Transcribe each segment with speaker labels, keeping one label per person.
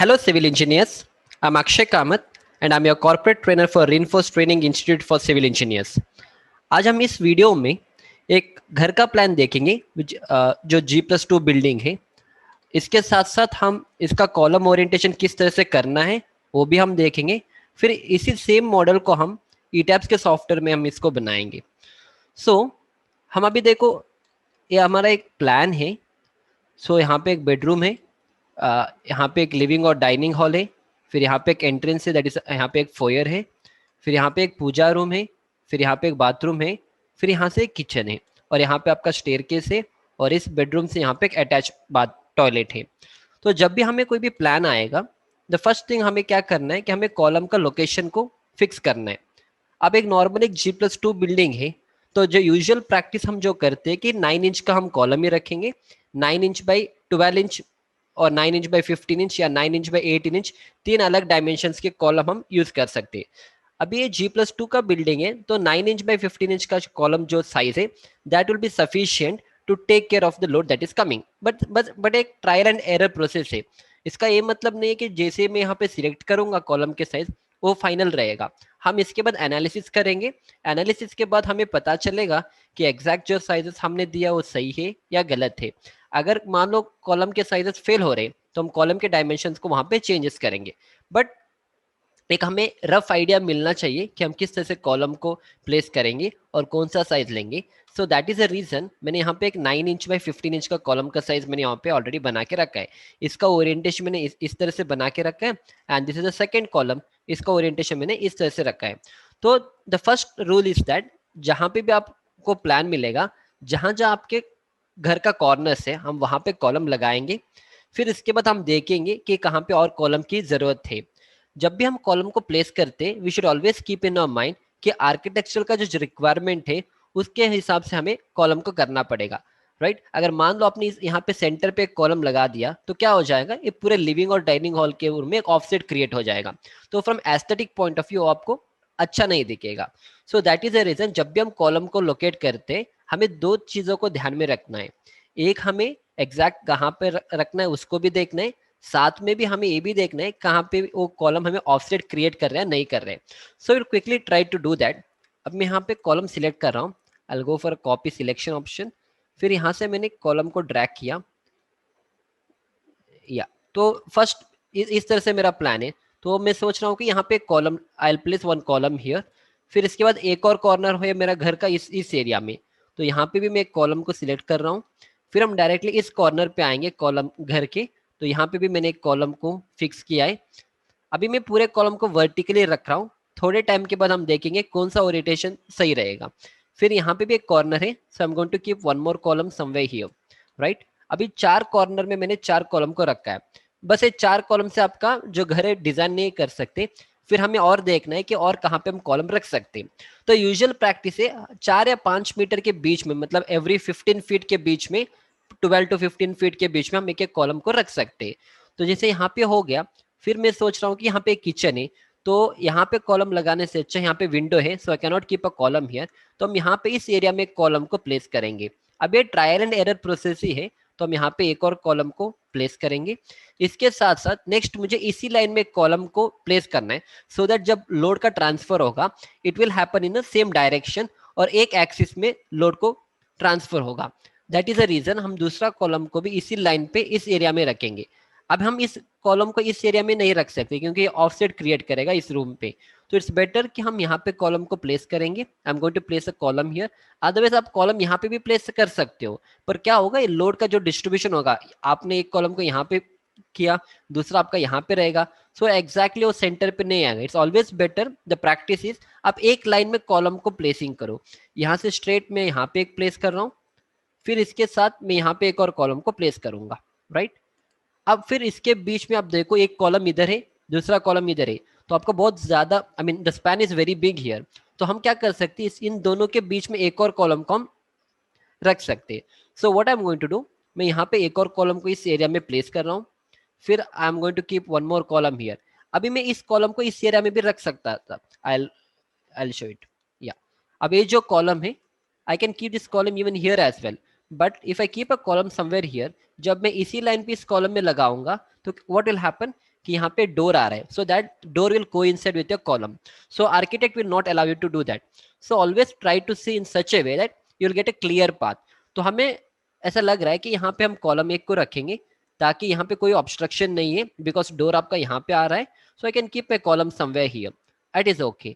Speaker 1: Hello, civil engineers. I'm Akshay Kamath and I'm your corporate trainer for Reinforced Training Institute for Civil Engineers. आज हम इस video में एक घर का प्लान देखेंगे जो G+2 बिल्डिंग है। इसके साथ साथ हम इसका कॉलम ओरिएंटेशन किस तरह से करना है वो भी हम देखेंगे। फिर इसी सेम मॉडल को हम ETABS के सॉफ्टवेयर में हम इसको बनाएंगे। हम अभी देखो, ये हमारा एक प्लान है। यहाँ पे एक बेडरूम है, यहाँ पे एक लिविंग और डाइनिंग हॉल है, फिर यहाँ पे एक एंट्रेंस है, दैट इज यहाँ पे एक फोयर है, फिर यहाँ पे एक पूजा रूम है, फिर यहाँ पे एक बाथरूम है, फिर यहाँ से एक किचन है और यहाँ पे आपका स्टेयरकेस है और इस बेडरूम से यहाँ पे एक अटैच बाथ टॉयलेट है। तो जब भी हमें कोई भी प्लान आएगा, द फर्स्ट थिंग हमें क्या करना है कि हमें कॉलम का लोकेशन को फिक्स करना है। अब एक नॉर्मल एक G+2 बिल्डिंग है, तो जो यूजुअल प्रैक्टिस हम जो करते हैं कि 9 इंच का हम कॉलम ही रखेंगे, 9 इंच बाई 12 इंच और 9 इंच बाई 15 इंच या 9 इंच बाई 18 इंच, तीन अलग डायमेंशंस के कॉलम हम यूज कर सकते हैं। अभी ये G+2 का बिल्डिंग है, तो 9 इंच बाई 15 इंच का कॉलम जो साइज है, that will be sufficient to take care of the load that is coming. But एक ट्रायल एंड एरर प्रोसेस है। इसका ये मतलब नहीं है कि जैसे मैं यहाँ पे सिलेक्ट करूंगा कॉलम के साइज वो फाइनल रहेगा। हम इसके बाद एनालिसिस करेंगे। एनालिसिस के बाद हमें पता चलेगा कि एग्जैक्ट जो साइजेस हमने दिया वो सही है या गलत है। अगर मान लो कॉलम के साइजेस फेल हो रहे हैं तो हम कॉलम के डायमेंशंस को वहां पे चेंजेस करेंगे। बट एक हमें रफ आइडिया मिलना चाहिए कि हम किस तरह से कॉलम को प्लेस करेंगे और कौन सा साइज लेंगे। So that is a reason मैंने यहाँ पे एक 9 इंच बाई 15 इंच का कॉलम का साइज मैंने यहाँ पे ऑलरेडी बना के रखा है। इसका ओरिएंटेशन मैंने इस तरह से बना के रखा है and this is the second column. इसका ओरिएंटेशन मैंने इस तरह से रखा है। तो the first rule is that जहाँ पे भी आपको प्लान मिलेगा, जहाँ जहाँ आपके घर का कॉर्नर्स है, हम वहाँ पे कॉलम लगाएंगे। फिर इसके बाद हम देखेंगे कि कहाँ पे और कॉलम की जरूरत है। जब भी हम कॉलम को प्लेस करते हैं, we should always keep in our mind कि आर्किटेक्चर का जो रिक्वायरमेंट है उसके हिसाब से हमें कॉलम को करना पड़ेगा, राइट। अगर मान लो आपने यहाँ पे सेंटर पे एक कॉलम लगा दिया तो क्या हो जाएगा, ये पूरे लिविंग और डाइनिंग हॉल के रूम में एक ऑफसेट क्रिएट हो जाएगा। तो from aesthetic point of view आपको अच्छा नहीं दिखेगा। So that is a reason जब भी हम कॉलम को लोकेट करते हैं हमें दो चीजों को ध्यान में रखना है। एक हमें एग्जैक्ट कहाँ पे रखना है उसको भी देखना है, साथ में भी हमें ये भी देखना है कहाँ पे वो कॉलम हमें ऑफसेट क्रिएट कर रहा है नहीं कर रहे हैं। So will quickly try to do that. अब मैं यहाँ पे कॉलम सिलेक्ट कर रहा हूँ। I will go for copy selection option. फिर यहाँ से मैंने कॉलम को ड्रैग किया या तो फर्स्ट इस तरह से मेरा प्लान है। तो मैं सोच रहा हूँ कि यहाँ पे column, I will place one column here. फिर इसके बाद एक और कॉर्नर है मेरा घर का इस एरिया में, तो यहाँ पे भी मैं एक कॉलम को सिलेक्ट कर रहा हूँ। फिर हम डायरेक्टली इस कॉर्नर पे आएंगे कॉलम घर के, तो यहाँ पे भी मैंने एक कॉलम को फिक्स किया है। अभी मैं पूरे कॉलम को वर्टिकली रख रहा हूँ। थोड़े टाइम के बाद हम देखेंगे कौन सा ओरिएंटेशन सही रहेगा। फिर यहाँ पे भी एक कॉर्नर है, so I am going to keep one more column somewhere here, right. अभी चार कॉर्नर में मैंने चार कॉलम को रखा है। बस ये चार कॉलम से आपका जो घर है डिजाइन नहीं कर सकते। फिर हमें और देखना है कि और कहाँ पे हम कॉलम रख सकते हैं। तो यूजुअल प्रैक्टिस है 4 या 5 मीटर के बीच में, मतलब एवरी 15 फीट के बीच में, 12 टू 15 फीट के बीच में हम एक एक कॉलम को रख सकते हैं। तो जैसे यहाँ पे हो गया। फिर मैं सोच रहा हूँ कि यहाँ पे एक किचन है, तो यहाँ पे कॉलम लगाने से अच्छा यहाँ पे विंडो है, so I can not keep a column here. तो हम यहाँ पे इस एरिया में एक कॉलम को प्लेस करेंगे। अब ये ट्रायल एंड एरर प्रोसेस ही है, तो हम यहाँ पे एक और कॉलम को प्लेस करेंगे। इसके साथ साथ नेक्स्ट मुझे इसी लाइन में एक कॉलम को प्लेस करना है, सो दैट जब लोड का ट्रांसफर होगा it will happen in the same direction और एक एक्सिस में लोड को ट्रांसफर होगा। दैट इज अ रीजन हम दूसरा कॉलम को भी इसी लाइन पे इस एरिया में रखेंगे। अब हम इस कॉलम को इस एरिया में नहीं रख सकते क्योंकि ऑफसेट क्रिएट करेगा इस रूम पे। तो इट्स बेटर कि हम यहाँ पे कॉलम को प्लेस करेंगे। I am going to place a column here. Otherwise आप कॉलम यहाँ पे भी प्लेस कर सकते हो, पर क्या होगा, ये लोड का जो डिस्ट्रीब्यूशन होगा, आपने एक कॉलम को यहाँ पे किया, दूसरा आपका यहाँ पे रहेगा, सो एग्जैक्टली वो सेंटर पे नहीं आएगा। It's always better, the practice is आप एक लाइन में कॉलम को प्लेसिंग करो। यहाँ से स्ट्रेट में यहाँ पे एक प्लेस कर रहा हूँ, फिर इसके साथ मैं यहाँ पे एक और कॉलम को प्लेस करूंगा, राइट। अब फिर इसके बीच में आप देखो एक कॉलम इधर है, दूसरा कॉलम इधर है, तो आपको बहुत ज्यादा, I mean the span is very big here. तो हम क्या कर सकते हैं, इन दोनों के बीच में एक और कॉलम को हम रख सकते हैं। So what I am going to do, मैं यहाँ पे एक और कॉलम को इस एरिया में प्लेस कर रहा हूँ। फिर I am going to keep one more column here. अभी मैं इस कॉलम को इस एरिया में भी रख सकता था। आई I'll show it. Yeah. अब ये जो कॉलम है, I can keep this column even here as well. But if I keep a column somewhere here, जब मैं इसी लाइन पे इस कॉलम में लगाऊंगा तो what will happen? कि यहाँ पे डोर आ रहा है, so that door will coincide with your column. So architect will not allow you to do that. So always try to see in such a way that you will get a clear path. तो हमें ऐसा लग रहा है कि यहाँ पे हम कॉलम 1 को रखेंगे ताकि यहाँ पे कोई ऑब्स्ट्रक्शन नहीं है, बिकॉज डोर आपका यहाँ पे आ रहा है. So I can keep a column somewhere here, it is okay.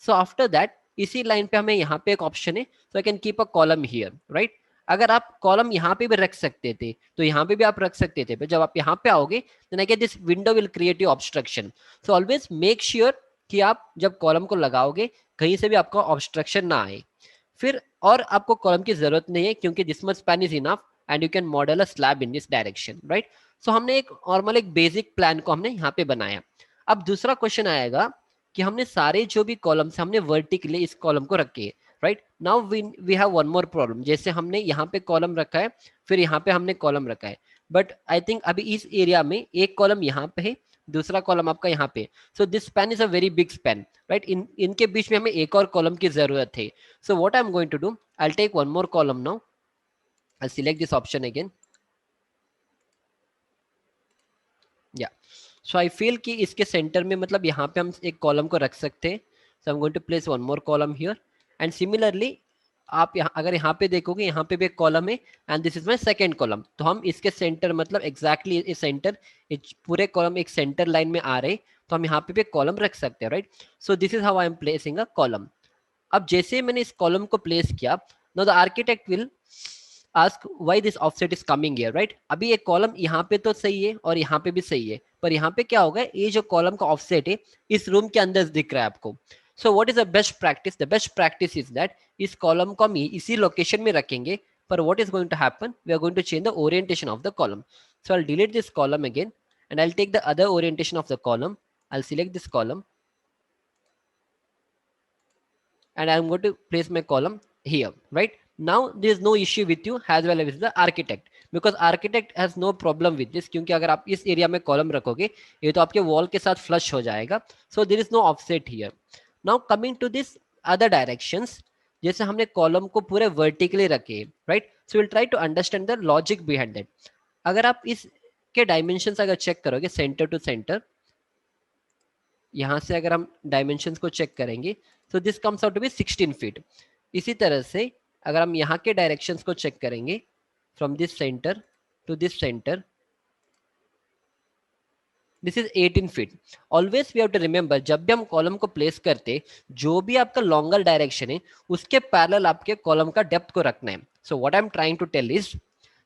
Speaker 1: So after that इसी लाइन पे हमें यहाँ पे एक ऑप्शन है, so I can keep a column here, right. अगर आप कॉलम यहाँ पे भी रख सकते थे तो यहाँ पे भी आप रख सकते थे, पर जब आप यहाँ पे आओगे then I get this window will create you obstruction. So always make sure कि आप जब कॉलम को लगाओगे कहीं से भी आपका ऑब्स्ट्रक्शन ना आए. फिर और आपको कॉलम की जरूरत नहीं है क्योंकि this much span is enough and you can model a slab in this direction, right. So हमने एक नॉर्मल एक बेसिक प्लान को हमने यहाँ पे बनाया. अब दूसरा क्वेश्चन आएगा कि हमने सारे जो भी कॉलम्स हमने वर्टिकली इस कॉलम को रखे, right. Now we have one more problem. जैसे हमने यहाँ पे कॉलम रखा है, फिर यहाँ पे हमने कॉलम रखा है, बट आई थिंक अभी इस एरिया में एक कॉलम यहाँ पे है, दूसरा कॉलम आपका यहाँ पे. So this span is a very big span, right. इनके बीच में हमें एक और कॉलम की जरूरत है. So what I am going to do, I will take one more column now, I select this option again. Yeah so I feel कि इसके सेंटर में मतलब यहाँ पे हम एक कॉलम को रख सकते हैं. So I am going to place one more column here. And similarly आप यहाँ अगर यहाँ पे देखोगे यहाँ पे भी एक कॉलम है and this is my second column. तो हम इसके सेंटर मतलब एग्जैक्टली इस सेंटर पूरे कॉलम एक सेंटर लाइन में आ रहे, तो हम यहाँ पे भी कॉलम रख सकते हैं, right. So this is how I am placing a column. अब जैसे मैंने इस कॉलम को प्लेस किया, now the architect will ask why this offset is coming here, right. अभी ये कॉलम यहाँ पे तो सही है और यहाँ पे भी सही है, पर यहाँ पे क्या होगा, ये जो कॉलम का ऑफसेट है इस रूम के अंदर दिख रहा है आपको. So what is the best practice, the best practice is that इस कॉलम को हम इसी लोकेशन में रखेंगे, पर what is going to happen, we are going to change the orientation of the column. So I will delete this column again and I'll take the other orientation of the column. I'll select this column and I'm going to place my column here, right. Now there is no issue with you as well as the architect, because architect has no problem with this, क्योंकि अगर आप इस area में column रखोगे ये तो आपके wall के साथ फ्लश हो जाएगा. So there is no offset here. Now coming to this other directions, जैसे हमने कॉलम को पूरे वर्टिकली रखे, right. So will try to understand the logic behind that. अगर आप इस के डायमेंशंस अगर चेक करोगे सेंटर टू सेंटर, यहाँ से अगर हम डायमेंशंस को चेक करेंगे तो this comes out to be 16 feet. इसी तरह से अगर हम यहाँ के डायरेक्शंस को चेक करेंगे from this centre to this centre, this is 18 feet. Always we have to remember, जब भी हम कॉलम को प्लेस करते जो भी आपका लॉन्गर डायरेक्शन है उसके पैरेलल आपके कॉलम का डेप्थ को रखना है. So what I am trying to tell is,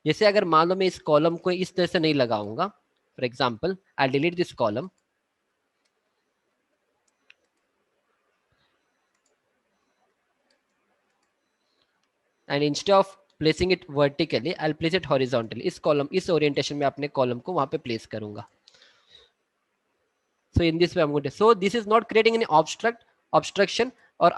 Speaker 1: जैसे अगर मान लो मैं इस कॉलम को इस तरह से नहीं लगाऊंगा, for example I delete this column and instead of placing it vertically I will place it horizontally. इस कॉलम इस ओरिएंटेशन में अपने कॉलम को वहां पे प्लेस करूंगा. So in this way I'm going to, so this is not creating any obstruction. और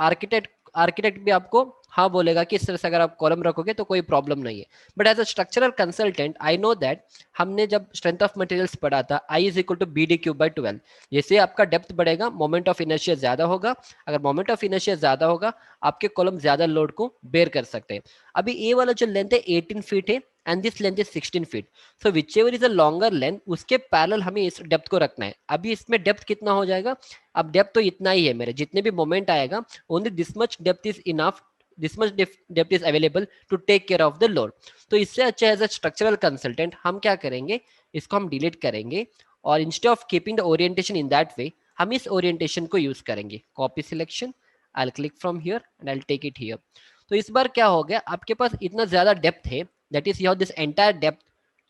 Speaker 1: architect भी आपको हाँ बोलेगा कि इस तरह से अगर आप कॉलम रखोगे तो कोई प्रॉब्लम नहीं है. But as a structural consultant I know that, हमने जब स्ट्रेंथ ऑफ मटेरियल्स पढ़ा था I is equal to B D cube by 12. जैसे आपका डेप्थ बढ़ेगा मोमेंट ऑफ इनर्शिया ज्यादा होगा, अगर मोमेंट ऑफ इनर्शिया ज्यादा होगा आपके कॉलम ज्यादा लोड को बेयर कर सकते हैं. अभी ए वाला जो लेंथ है 18 फीट है and this length is 16 feet. So which ever is a longer length उसके पैरेलल हमें इस डेप्थ को रखना है. अभी इसमें डेप्थ कितना हो जाएगा, अब डेप्थ तो इतना ही है मेरे, जितने भी मोमेंट आएगा only this much depth is enough, this much depth is available to take care of the load. तो इससे अच्छा एज अ स्ट्रक्चरल कंसल्टेंट हम क्या करेंगे, इसको हम डिलीट करेंगे और instead of keeping the orientation in that way हम इस ओरिएंटेशन को यूज करेंगे. Copy selection, I will click from here and I will take it here. तो इस बार क्या हो गया, आपके पास इतना ज्यादा डेप्थ है, that is you have this entire depth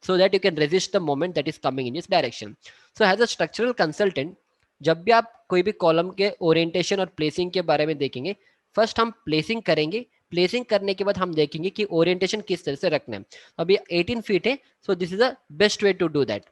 Speaker 1: so that you can resist the moment that is coming in this direction. So as a structural consultant, जब भी आप कोई भी कॉलम के ओरिएंटेशन और प्लेसिंग के बारे में देखेंगे, फर्स्ट हम प्लेसिंग करेंगे, प्लेसिंग करने के बाद हम देखेंगे कि ओरिएंटेशन किस तरह से रखना है. अभी 18 फीट है, so this is the best way to do that,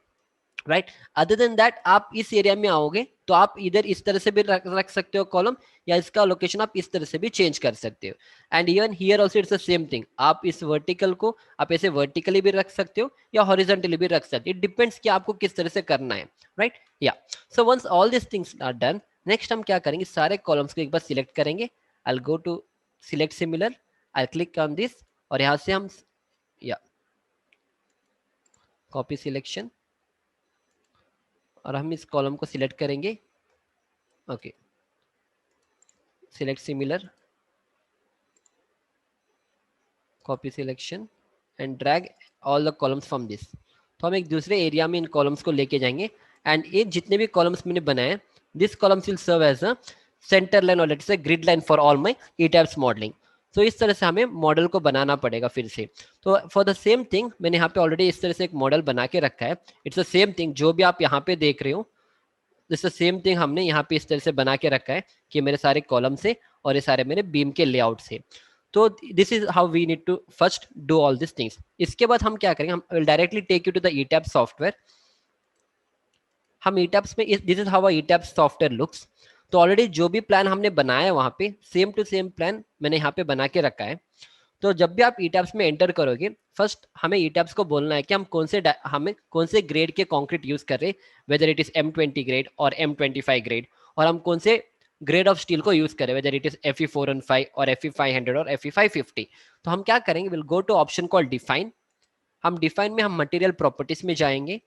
Speaker 1: right. Other than that आप इस एरिया में आओगे तो आप इधर इस तरह से भी रख सकते हो कॉलम, या इसका लोकेशन आप इस तरह से भी चेंज कर सकते हो. And even here also it's the same thing, आप इस वर्टिकल को आप ऐसे वर्टिकली भी रख सकते हो या हॉरिजॉन्टली भी रख सकते हो. इट डिपेंड्स कि आपको किस तरह से करना है, right. Yeah so once all this things are done, next हम क्या करेंगे, सारे कॉलम्स को एक बार सिलेक्ट करेंगे. I go to select similar, I click on this और यहाँ से हम या कॉपी सिलेक्शन और हम इस कॉलम को सिलेक्ट करेंगे, okay, select similar, copy selection and drag all the columns from this. तो हम एक दूसरे एरिया में इन कॉलम्स को लेके जाएंगे एंड ये जितने भी कॉलम्स मैंने बनाए, this columns will serve as a centre line और let's say grid line for all my E types modelling. तो इस तरह से हमें मॉडल को बनाना पड़ेगा फिर से। तो फॉर द सेम थिंग मैंने यहाँ पे ऑलरेडी इस तरह से एक मॉडल बना के रखा है। इट्स द सेम थिंग जो भी आप यहाँ पे देख रहे हो, दिस द सेम थिंग हमने यहाँ पे इस तरह से बना के रखा है कि मेरे सारे कॉलम से और ये सारे मेरे बीम के लेआउट से। तो this is how we need to first do all this things. इसके बाद हम क्या करेंगे, हम will directly take you to the ETAB software. हम ईटैप्स में, this is how ETAB software looks. तो ऑलरेडी जो भी प्लान हमने बनाया है वहाँ पे सेम टू सेम प्लान मैंने यहाँ पे बना के रखा है। तो जब भी आप ईटैप्स में एंटर करोगे, फर्स्ट हमें ईटैप्स को बोलना है कि हमें कौन से ग्रेड के कंक्रीट यूज कर रहे हैं, weather it is M20 grade और M25 ग्रेड, और हम कौन से ग्रेड ऑफ स्टील को यूज करें, वेदर इट इज Fe415 और Fe500 और Fe550। तो हम क्या करेंगे, will go to option call define. हम डिफाइन में हम मटेरियल प्रॉपर्टीज में जाएंगे।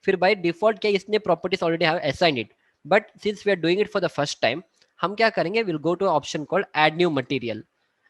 Speaker 1: फिर बाय डिफॉल्ट क्या इसने properties already have assigned it, but since we are doing it for the first time, हम क्या करेंगे, will go to option called add new material.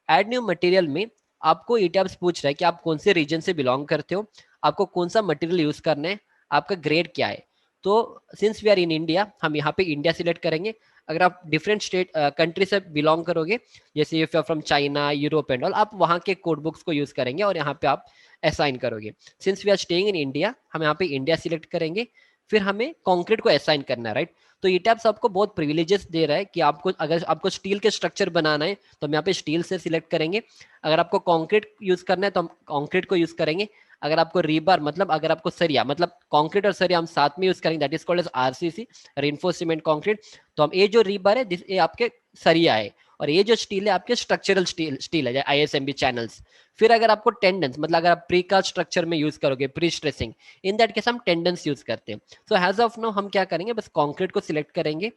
Speaker 1: Add new material में आपको ईटैप्स पूछ रहा है कि आप कौन से रीजन से बिलोंग करते हो, आपको कौन सा मटेरियल यूज करना है, आपका ग्रेड क्या है। तो since we are in India, हम यहाँ पे इंडिया सिलेक्ट करेंगे। अगर आप डिफरेंट स्टेट कंट्री से बिलोंग करोगे, जैसे if you are from China, Europe and all, आप वहाँ के कोड बुक्स को यूज करेंगे और यहाँ पे आप असाइन करोगे। Since we are staying in India, हम यहाँ पे इंडिया सिलेक्ट करेंगे। फिर हमें कॉन्क्रीट को असाइन करना है, राइट। तो ईटैप्स आपको बहुत प्रिविलेजेस दे रहा है कि आपको, अगर आपको स्टील के स्ट्रक्चर बनाना है तो हम यहाँ पे स्टील से सिलेक्ट करेंगे। अगर आपको कंक्रीट यूज करना है तो हम कंक्रीट को यूज करेंगे। अगर आपको रीबार मतलब अगर आपको सरिया, मतलब कंक्रीट और सरिया हम साथ में यूज करेंगे, that is called as RCC, reinforce cement concrete. तो हम ये जो रीबार है ये आपके सरिया है, और ये जो स्टील है आपके स्ट्रक्चरल स्टील है, ISMB चैनल्स। फिर अगर आपको टेंडेंस, मतलब अगर आप प्रीकास्ट स्ट्रक्चर में यूज करोगे, pre stressing, in that case हम टेंडेंस यूज करते हैं। सो एज ऑफ नाउ हम क्या करेंगे, बस कंक्रीट को सिलेक्ट करेंगे।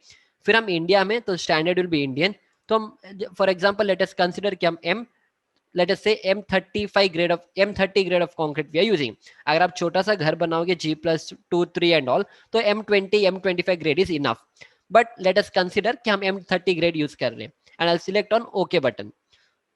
Speaker 1: फिर हम इंडिया में, तो स्टैंडर्ड विल बी इंडियन। तो हम for example let us consider कि हम let us say M30 grade of concrete we are using. अगर आप छोटा सा घर बनाओगे G+2 3 एंड ऑल, तो M25 grade is enough. But let us consider कि हम M30 ग्रेड यूज कर रहे हैं and I select on okay button.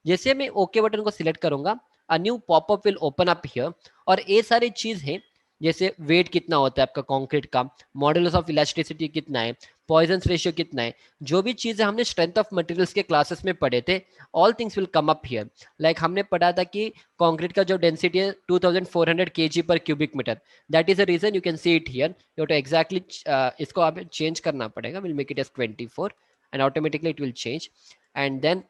Speaker 1: जैसे मैं ओके बटन को सिलेक्ट करूंगा, a new popup will open up here. और ये सारी चीज है, जैसे वेट कितना होता है आपका कंक्रीट का, मॉडुलस ऑफ इलास्टिसिटी कितना है, पॉइजन रेशियो कितना है, जो भी चीजें हमने स्ट्रेंथ ऑफ मटेरियल्स के क्लासेस में पढ़े थे, all things will come up here. Like हमने पढ़ा था कि कंक्रीट का जो डेंसिटी है 2400 kg पर cubic metre, that is a reason you can see it here. You to exactly इसको आप चेंज करना पड़ेगा, will make it as 24 and automatically it will change. And then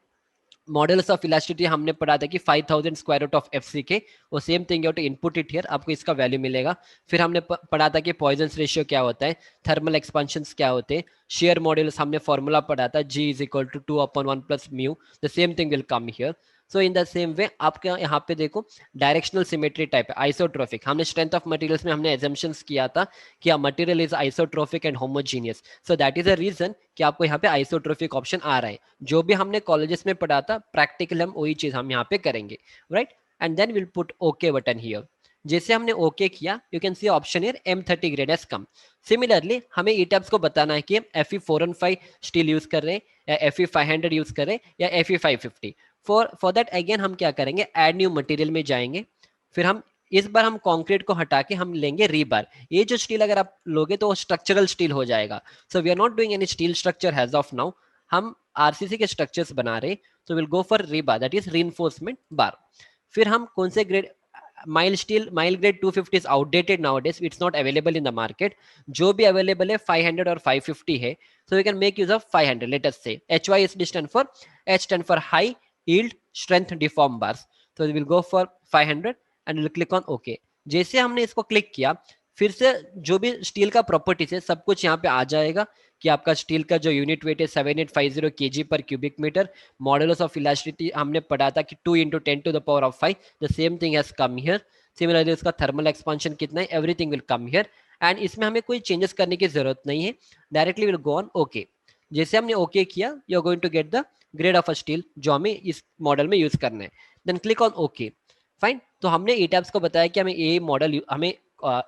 Speaker 1: models of elasticity हमने पढ़ा था कि 5000 स्क्वायर रूट ऑफ FCK, वो same thing you to input it here, आपको इसका वैल्यू मिलेगा। फिर हमने पढ़ा था कि पॉइजन रेशियो क्या होता है, थर्मल एक्सपेंशन क्या होते हैं, शेयर मॉड्यूलस हमने फॉर्मूला पढ़ा था, G is equal to 2/1 plus mu. The same thing will come here. So in the same way आपके यहाँ पे देखो डायरेक्शनल सिमेट्री टाइप है, आइसोट्रोफिक। हमने स्ट्रेंथ ऑफ मटेरियल्स में हमने एजम्पशंस किया था कि material is isotropic and homogeneous, so that is a reason कि आपको यहाँ पे आइसोट्रोफिक ऑप्शन आ रहा है। जो भी हमने कॉलेजेस में पढ़ा था प्रैक्टिकल, हम वही चीज हम यहाँ पे करेंगे, right. And then will put okay button here. जैसे हमने ओके किया, you can see option here M30 grade as come. Similarly हमें ईटैप्स को बताना है कि हम Fe415 स्टील यूज कर रहे हैं, या Fe500 यूज कर रहे हैं, या Fe550। फॉर दैट अगेन हम क्या करेंगे, ऐड न्यू मटेरियल में जाएंगे। फिर हम इस बार हम कंक्रीट को हटा के हम लेंगे रीबार। ये जो स्टील अगर आप लोगे तो वो स्ट्रक्चरल स्टील हो जाएगा। So we are not doing any steel structure as of now, हम RCC के स्ट्रक्चर्स बना रहे। तो will go for rebar, that is reinforcement bar. फिर हम कौन से grade, mild grade 250 is outdated nowadays, it's not available in the market. जो भी अवेलेबल है 500 और 550 है, so we can make use of 500। Let us say HY is stand for, H stand for high yield strength deform bars, so we will go for 500 and we'll click on OK। जैसे हमने इसको click किया, फिर से जो भी steel का properties है सब कुछ यहाँ पे आ जाएगा कि आपका स्टील का जो यूनिट वेट है 7850 kg पर cubic metre. Modulus of elasticity हमने पढ़ा था कि 2 × 10⁵ the same thing has come here. Similarly उसका थर्मल एक्सपांशन कितना है, everything will come here. And इसमें हमें कोई चेंजेस करने की जरूरत नहीं है, directly will go on okay. जैसे हमने ओके किया, you are going to get the grade of a steel जो हमें इस मॉडल में यूज करना है। Then click on okay, fine. तो हमने ईटैप्स को बताया कि हमें ये मॉडल, हमें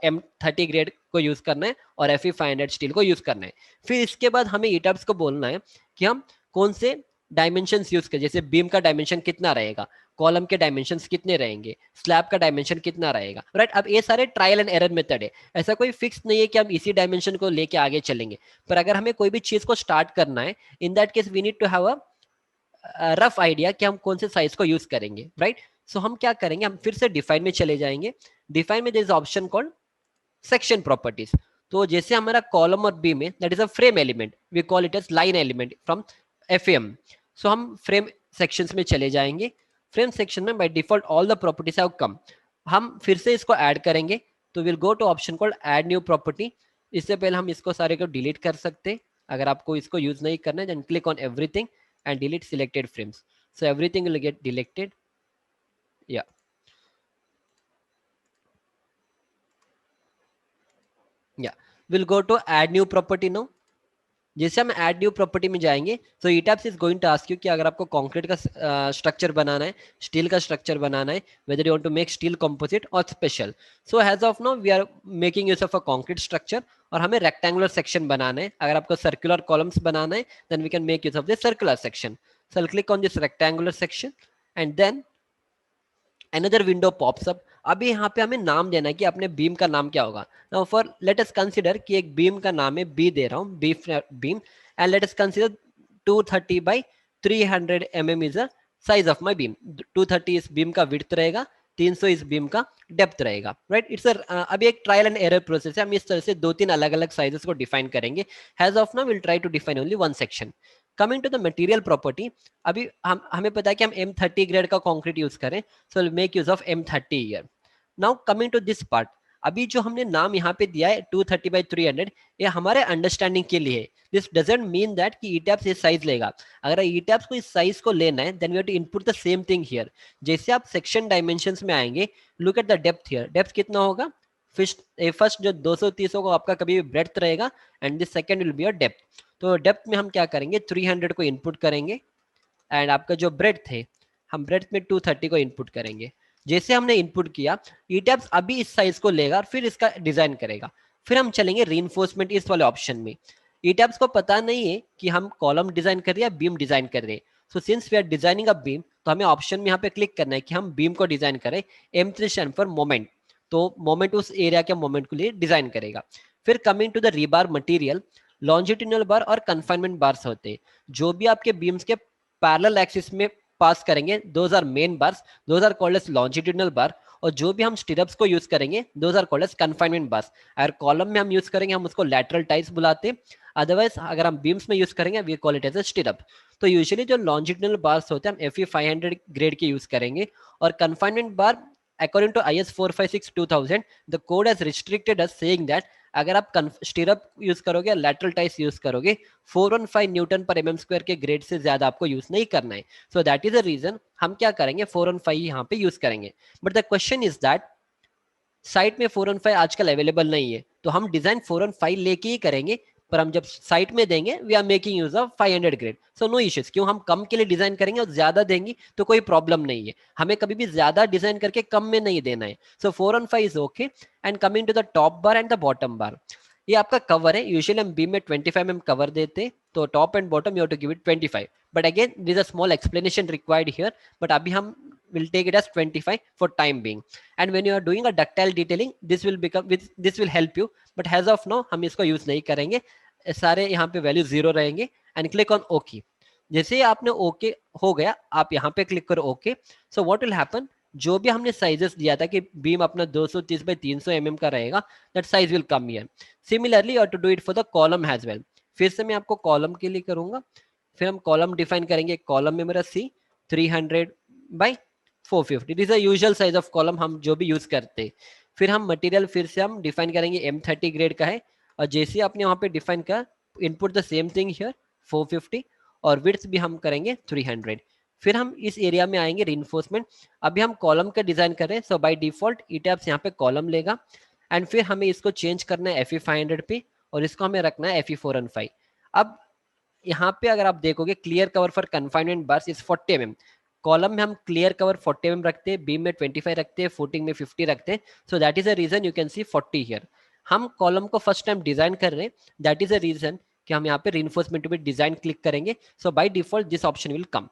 Speaker 1: M30 ग्रेड को यूज करना है और Fe500 स्टील को यूज करना है। फिर इसके बाद हमें ईटब्स को बोलना है कि हम कौन से डायमेंशंस यूज करें, जैसे बीम का डायमेंशन कितना रहेगा, कॉलम के डायमेंशंस कितने रहेंगे, स्लैब का डायमेंशन कितना रहेगा, राइट। अब ये सारे ट्रायल एंड एरर मेथड है, ऐसा कोई फिक्स नहीं है कि हम इसी डायमेंशन को लेके आगे चलेंगे। पर अगर हमें कोई भी चीज को स्टार्ट करना है, in that case we need to have a rough idea कि हम कौन से साइज को यूज करेंगे, राइट। सो हम क्या करेंगे, हम फिर से डिफाइन में चले जाएंगे। डिफाइन में there is option called section properties. तो जैसे हमारा कॉलम और बी में that is a frame element, we call it as line element from FM. So हम फ्रेम सेक्शंस में चले जाएंगे। फ्रेम सेक्शन में by default all the properties have come. हम फिर से इसको ऐड करेंगे, तो will go to option called add new property. इससे पहले हम इसको सारे को डिलीट कर सकते हैं। अगर आपको इसको यूज नहीं करना है, then click on everything and delete selected frames. So everything will get deleted. Yeah. Yeah. We'll go to add new property now. जैसे हम ऐड न्यू प्रॉपर्टी में जाएंगे, तो ETABS is going to ask you कि अगर आपको concrete का structure बनाना है, स्टील का स्ट्रक्चर बनाना है, whether you want to make steel composite और special. So as of now we are making use of a concrete structure और हमें रेक्टेंगुलर सेक्शन बनाना है। अगर आपको सर्कुलर कॉलम्स बनाना है, then we can make use of this circular section. So I will click on this rectangular section and then another window pops up। अभी यहाँ पे हमें नाम देना है कि अपने बीम का नाम क्या होगा। Now for late us consider कि एक बीम का नाम है बी दे रहा हूँ, B beam, and let us consider 230 by 300 mm is the size of my beam. 230 इस बीम का विड्थ रहेगा, 300 इस बीम का डेप्थ रहेगा, राइट। इट्स अभी एक ट्रायल एंड एरर प्रोसेस है, हम इस तरह से 2-3 अलग अलग साइजेस को डिफाइन करेंगे। As of now will try to define only one section. Coming to the material property, अभी हमें पता है कि हम M30 ग्रेड का कंक्रीट यूज करें, so will make use of M30 here. Now coming to this part, अभी जो हमने नाम यहाँ पे दिया है 230 बाई 300, ये हमारे अंडरस्टैंडिंग के लिए है। दिस डजंट मीन दैट कि ईटैप्स ये साइज लेगा। अगर ईटैप्स को इस साइज को लेना है, then we have to input the same thing here. जैसे आप सेक्शन डायमेंशंस में आएंगे, look at the depth here. Depth कितना होगा, फर्स्ट जो 230 होगा आपका कभी भी ब्रेड्थ रहेगा, and this second will be your depth. तो डेप्थ में हम क्या करेंगे, 300 को इनपुट करेंगे, एंड आपका जो ब्रेड्थ है, हम ब्रेड्थ में 230 को इनपुट करेंगे। जैसे हमने इनपुट किया, ईटैप्स अभी इस साइज को लेगा और फिर इसका डिजाइन करेगा। फिर हम चलेंगे रीइंफोर्समेंट इस वाले ऑप्शन में। ईटैप्स को पता नहीं है कि हम कॉलम डिजाइन कर रहे हैं या बीम डिजाइन कर रहे हैं। So since we are designing a beam, तो हमें ऑप्शन में यहाँ पे क्लिक करना है कि हम बीम को डिजाइन करें। M3 स्टैंड फॉर मोमेंट, तो मोमेंट उस एरिया के मोमेंट के लिए डिजाइन करेगा। फिर coming to the rebar material, longitudinal bar और कन्फाइनमेंट बार्स होते हैं। जो भी आपके बीम्स के पैरेलल एक्सिस में पास करेंगे, those are main bars, those are called as longitudinal bar. और जो भी हम स्टिरप्स को यूज करेंगे, those are called as confinement bars. अगर कॉलम में हम यूज करेंगे, हम उसको लैटरल टाइस बुलाते हैं। अदरवाइज अगर हम बीम्स में यूज करेंगे, we call it as a stirrup. तो यूजुअली जो लॉन्जिट्यूडिनल बार्स होते हैं, हम Fe500 ग्रेड के यूज करेंगे। और confinement bar, according to IS 456-2000, the code has restricted us saying that अगर आप स्टीरअप यूज करोगे, लैटरल टाइस यूज करोगे, 415 न्यूटन पर mm स्क्वायर के ग्रेड से ज्यादा आपको यूज नहीं करना है। So that is the reason हम क्या करेंगे, 415 यहाँ पे यूज करेंगे। But the question is that site में 415 आजकल अवेलेबल नहीं है, तो हम डिजाइन 415 लेके ही करेंगे। पर हम जब साइट में देंगे, we are making use of 500 grade. So no issues, क्यों हम कम के लिए डिजाइन करेंगे और ज्यादा देंगे तो कोई प्रॉब्लम नहीं है। हमें कभी भी ज्यादा डिजाइन करके कम में नहीं देना है। So 415 is okay. And coming to the top bar and the bottom bar, ये आपका कवर है। यूजुअली हम बीम में 25 mm कवर देते हैं, तो top and bottom you have to give it 25। But again this a small explanation required here, but अभी हम will take it as 25 for time being. And when you are doing a ductile detailing, this will help you, but as of now हम इसको use नहीं करेंगे। सारे यहाँ पे value 0 रहेंगे। And click on okay. जैसे ही आपने ओके हो गया, आप यहाँ पे क्लिक करो okay. So what will happen, जो भी हमने साइजेस दिया था कि बीम अपना 230 बाई 300 mm का रहेगा, that size will come here. Similarly you have to do it for the column as well. फिर से मैं आपको कॉलम के लिए करूंगा। फिर हम कॉलम डिफाइन करेंगे। कॉलम में मेरा C 300 by 450, this is usual size of column हम जो भी यूज करते हैं। फिर हम मटेरियल फिर से हम डिफाइन करेंगे, M30 ग्रेड का है। और जैसे आपने वहां पे डिफाइन कर, input the same thing here 450, और विड्थ भी हम करेंगे 300। फिर हम इस एरिया में आएंगे रीइंफोर्समेंट। अभी हम कॉलम का डिजाइन कर रहे हैं, सो बाय डिफॉल्ट ईटैप्स यहाँ पे कॉलम लेगा। एंड फिर हमें इसको चेंज करना है Fe500 पे, और इसको हमें रखना है Fe415। अब यहाँ पे अगर आप देखोगे, clear cover for confinement bars is 40 mm। Column में हम क्लियर कवर 40 mm रखते हैं, बीम में 25 रखते हैं, फुटिंग में 50 रखते हैं। So that is a reason you can see 40 here. हम कॉलम को फर्स्ट टाइम डिजाइन कर रहे हैं, दैट इज अ रीजन कि हम यहाँ पे रीइंफोर्समेंट विद डिजाइन क्लिक करेंगे, so by default this option will come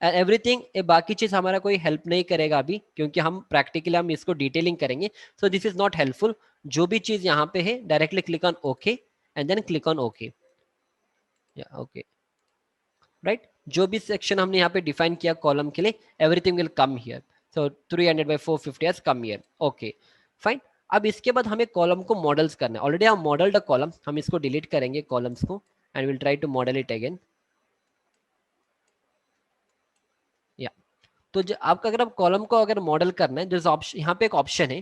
Speaker 1: and everything. बाकी चीज हमारा कोई हेल्प नहीं करेगा अभी, क्योंकि हम प्रैक्टिकली हम इसको डिटेलिंग करेंगे, so this is not helpful. जो भी चीज यहाँ पे है directly click on okay and then click on okay, या ओके, राइट। जो भी सेक्शन हमने यहाँ पे डिफाइन किया कॉलम के लिए, everything will come here, so 300 by 450 has come here, okay fine. अब इसके बाद हमें कॉलम को मॉडल्स करना है, ऑलरेडी हम मॉडल्ड कॉलम, हम इसको डिलीट करेंगे कॉलम्स को and will try to model it again, या। तो आपका अगर आप कॉलम को अगर मॉडल करना है, जैसे ऑप्शन यहाँ पे एक ऑप्शन है,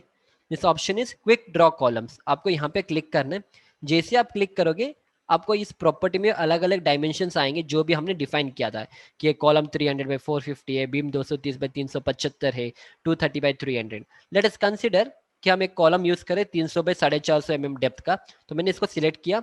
Speaker 1: this option is quick draw columns, आपको यहाँ पे क्लिक करना है। जैसे आप क्लिक करोगे आपको इस प्रॉपर्टी में अलग अलग डायमेंशंस आएंगे जो भी हमने डिफाइन किया था, कि ये कॉलम 300 बाई 450 है, बीम 230 बाई 375 है, 230 बाई 300। लेट अस कंसिडर कि हम एक कॉलम यूज करें 300 बाई 450 mm डेप्थ का, तो मैंने इसको सिलेक्ट किया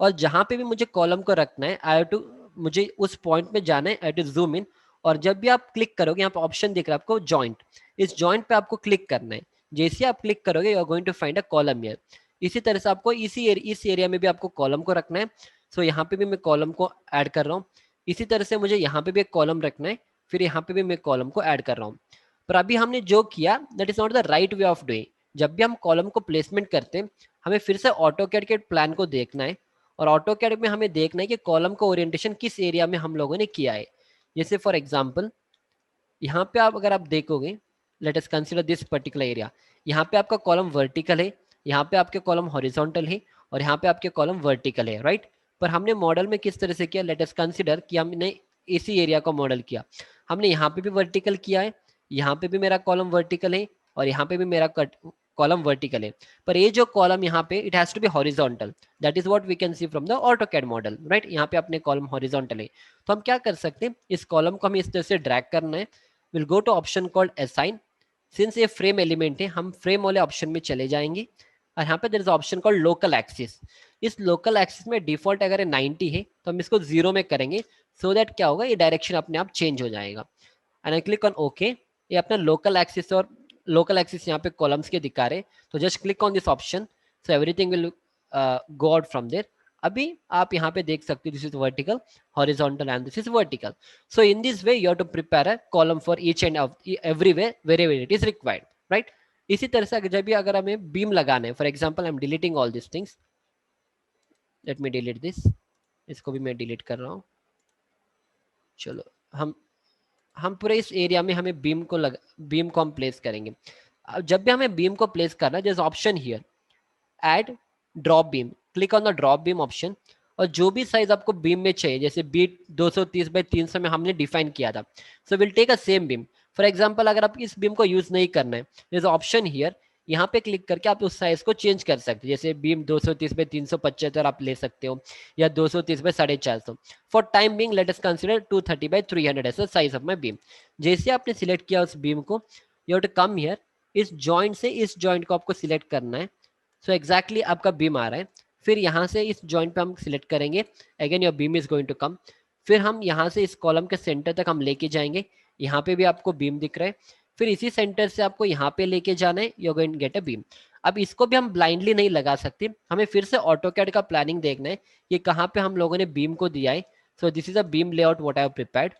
Speaker 1: और जहां पे भी मुझे कॉलम को रखना है आई हैव टू, मुझे उस पॉइंट में जाना है, I have to zoom in. और जब भी आप क्लिक करोगे यहाँ पे ऑप्शन दिख रहा है आपको जॉइंट, इस जॉइंट पे आपको क्लिक करना है। जैसे आप क्लिक करोगे you are going to find a column here. इसी तरह से आपको इस एरिया में भी आपको कॉलम को रखना है, सो यहाँ पे भी मैं कॉलम को ऐड कर रहा हूँ। इसी तरह से मुझे यहाँ पे भी एक कॉलम रखना है, फिर यहाँ पे भी मैं कॉलम को ऐड कर रहा हूँ। पर अभी हमने जो किया that is not the right way of doing. जब भी हम कॉलम को प्लेसमेंट करते हैं हमें फिर से ऑटोकैड के प्लान को देखना है, और ऑटोकैड में हमें देखना है कि कॉलम का ओरिएंटेशन किस एरिया में हम लोगों ने किया है। जैसे फॉर एग्जाम्पल यहाँ पे आप अगर आप देखोगे, late us consider this particular area, यहाँ पे आपका कॉलम वर्टिकल है, यहाँ पे आपके कॉलम हॉरिजॉन्टल है, और यहाँ पे आपके कॉलम वर्टिकल है, राइट। पर हमने मॉडल में किस तरह से किया, लेट अस कंसीडर कि हमने इसी एरिया को मॉडल किया, हमने यहाँ पे भी वर्टिकल किया है, यहाँ पे भी मेरा कॉलम वर्टिकल है, और यहाँ पे भी मेरा कॉलम वर्टिकल है। पर ये जो कॉलम यहाँ पे it has to be horizontal, that is what we can see from the AutoCAD model, right. यहाँ पे अपने कॉलम हॉरिजॉन्टल है, तो हम क्या कर सकते हैं, इस कॉलम को हमें इस तरह से ड्रैग करना है। Will go to option called assign, since ये फ्रेम एलिमेंट है हम फ्रेम वाले ऑप्शन में चले जाएंगे, और यहाँ पे there is option called local axis. इस लोकल एक्सिस में डिफॉल्ट अगर 90 है तो हम इसको 0 में करेंगे, सो दैट क्या होगा, ये डायरेक्शन अपने आप चेंज हो जाएगा। And I click on okay, ये अपना लोकल एक्सिस, और लोकल एक्सिस यहाँ पे कॉलम्स के दिखा रहे, तो just click on this option, so everything will go out from there. अभी आप यहाँ पे देख सकते हो this is vertical, horizontal and this is vertical. So in this way you have to prepare a column for each and everywhere wherever it is required, right? इसी तरह से जब भी अगर हमें बीम लगाना है, for example I am deleting all this things, let me delete this, इसको भी मैं डिलीट कर रहा हूँ। चलो हम पूरे इस एरिया में हमें बीम को हम प्लेस करेंगे। अब जब भी हमें बीम को प्लेस करना है, जैसे option here add drop beam, click on the drop beam option, और जो भी साइज आपको बीम में चाहिए, जैसे बी 230 बाई 300 में हमने डिफाइन किया था, so will take a same beam. For example अगर आप इस बीम को यूज नहीं करना है, जैसे ऑप्शन हियर, यहाँ पे क्लिक करके आप उस साइज को चेंज कर सकते हैं, जैसे बीम 230 बाई 375 आप ले सकते हो, या 230 by 450। For time being let us consider 230 by 300 as the size of my beam. जैसे आपने सिलेक्ट किया उस बीम को, you have to come here, इस जॉइंट से इस जॉइंट को आपको सिलेक्ट करना है, सो एग्जैक्टली आपका बीम आ रहा है। फिर यहाँ से इस जॉइंट पे हम सिलेक्ट करेंगे, again your beam is going to come. फिर हम यहाँ से इस कॉलम के सेंटर तक हम लेके जाएंगे, यहाँ पे भी आपको बीम दिख रहा है, फिर इसी सेंटर से आपको यहाँ पे लेके जाना है, you going get a beam. अब इसको भी हम ब्लाइंडली नहीं लगा सकते, हमें फिर से ऑटोकैड का प्लानिंग देखना है कि कहाँ पे हम लोगों ने बीम को दिया है। So this is a beam layout what I have prepared,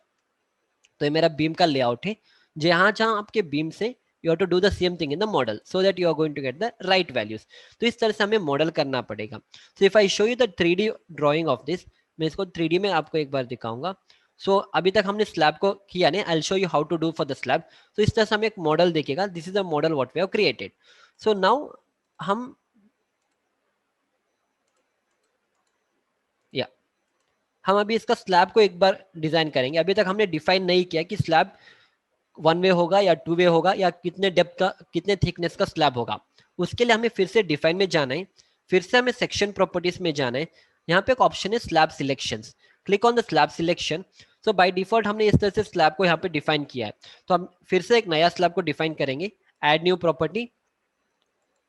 Speaker 1: तो ये मेरा बीम का लेआउट है, जहाँ जहाँ आपके बीम से you have to do the same thing in the model so that you are going to get the right values. तो इस तरह से हमें मॉडल करना पड़ेगा। So if I show you the 3D drawing of this, मैं इसको 3D में आपको एक बार दिखाऊंगा। सो अभी तक हमने स्लैब को किया नहीं, I will show you how to do for the slab. तो इस तरह से हमें एक मॉडल देखेगा, this is the model what we have created. So now हम या हम अभी इसका स्लैब को एक बार डिजाइन करेंगे। अभी तक हमने डिफाइन नहीं किया कि स्लैब वन वे होगा या टू वे होगा, या कितने डेप्थ का कितने थिकनेस का स्लैब होगा। उसके लिए हमें फिर से डिफाइन में जाना है, फिर से हमें सेक्शन प्रॉपर्टीज में जाना है। यहाँ पे एक ऑप्शन है slab selections, click on the slab selection. So by default हमने इस तरह से स्लैब को यहाँ पे डिफाइन किया है, तो हम फिर से एक नया स्लैब को डिफाइन करेंगे, एड न्यू प्रॉपर्टी।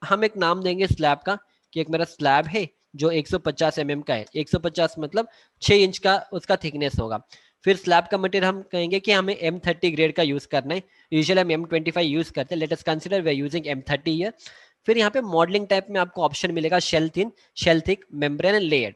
Speaker 1: हम एक नाम देंगे स्लैब का कि एक मेरा स्लैब है जो 150 mm का है, 150 मतलब 6 इंच का उसका थिकनेस होगा। फिर स्लैब का मटेरियल हम कहेंगे कि हमें M30 ग्रेड का यूज करना है, यूजुअली हम M25 यूज करते हैं, let us consider we are using M30 here. फिर यहाँ पे मॉडलिंग टाइप में आपको ऑप्शन मिलेगा shell thin, shell thick, membrane and layer.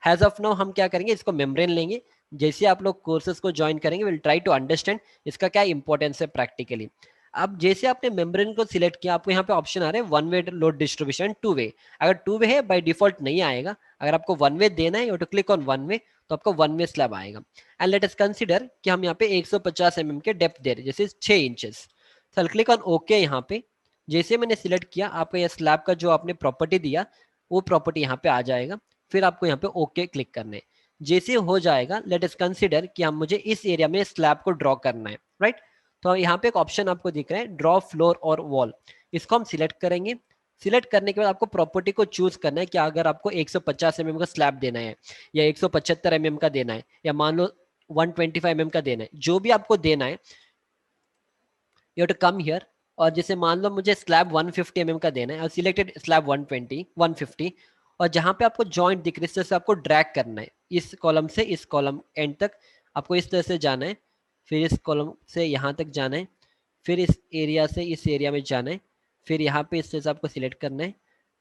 Speaker 1: As of now हम क्या करेंगे, इसको मेम्ब्रेन लेंगे। जैसे आप लोग कोर्सेज को ज्वाइन करेंगे विल ट्राई टू अंडरस्टैंड इसका क्या इंपॉर्टेंस है प्रैक्टिकली। अब जैसे आपने मेम्ब्रेन को सिलेक्ट किया, आपको यहाँ पे ऑप्शन आ रहे हैं one way load distribution, two way. अगर टू वे है बाय डिफॉल्ट नहीं आएगा, अगर आपको वन वे देना है, you to click on one way, तो आपको वन वे स्लैब आएगा। एंड लेट अस कंसीडर कि हम यहाँ पे 150 mm के डेप्थ दे रहे हैं, जैसे 6 इंचेस। तो क्लिक ऑन ओके। यहाँ पे जैसे मैंने सिलेक्ट किया, आपका यह स्लैब का जो आपने प्रॉपर्टी दिया वो प्रॉपर्टी यहाँ पे आ जाएगा। फिर आपको यहाँ पे ओके क्लिक करना है। जैसे हो जाएगा, लेट अस कंसीडर कि हम मुझे इस एरिया में स्लैब को ड्रॉ करना है, राइट। तो यहाँ पे एक ऑप्शन आपको दिख रहा है ड्रॉ फ्लोर और वॉल, इसको हम सिलेक्ट करेंगे। सिलेक्ट करने के बाद आपको प्रॉपर्टी को चूज करना है कि अगर आपको 150 mm का स्लैब देना है, या 175 mm का देना है, या मान लो 125 mm का देना है, जो भी आपको देना है, यू टू कम हियर। और जैसे मान लो मुझे स्लैब 150 mm का देना है, और सिलेक्टेड स्लैब 120 150, और जहां पे आपको जॉइंट दिख रही है, इससे आपको ड्रैग करना है इस कॉलम से इस कॉलम एंड तक, आपको इस तरह से जाना है। फिर इस कॉलम से यहाँ तक जाना है, फिर इस एरिया से इस एरिया में जाना है, फिर यहाँ पे इस तरह से आपको सिलेक्ट करना है,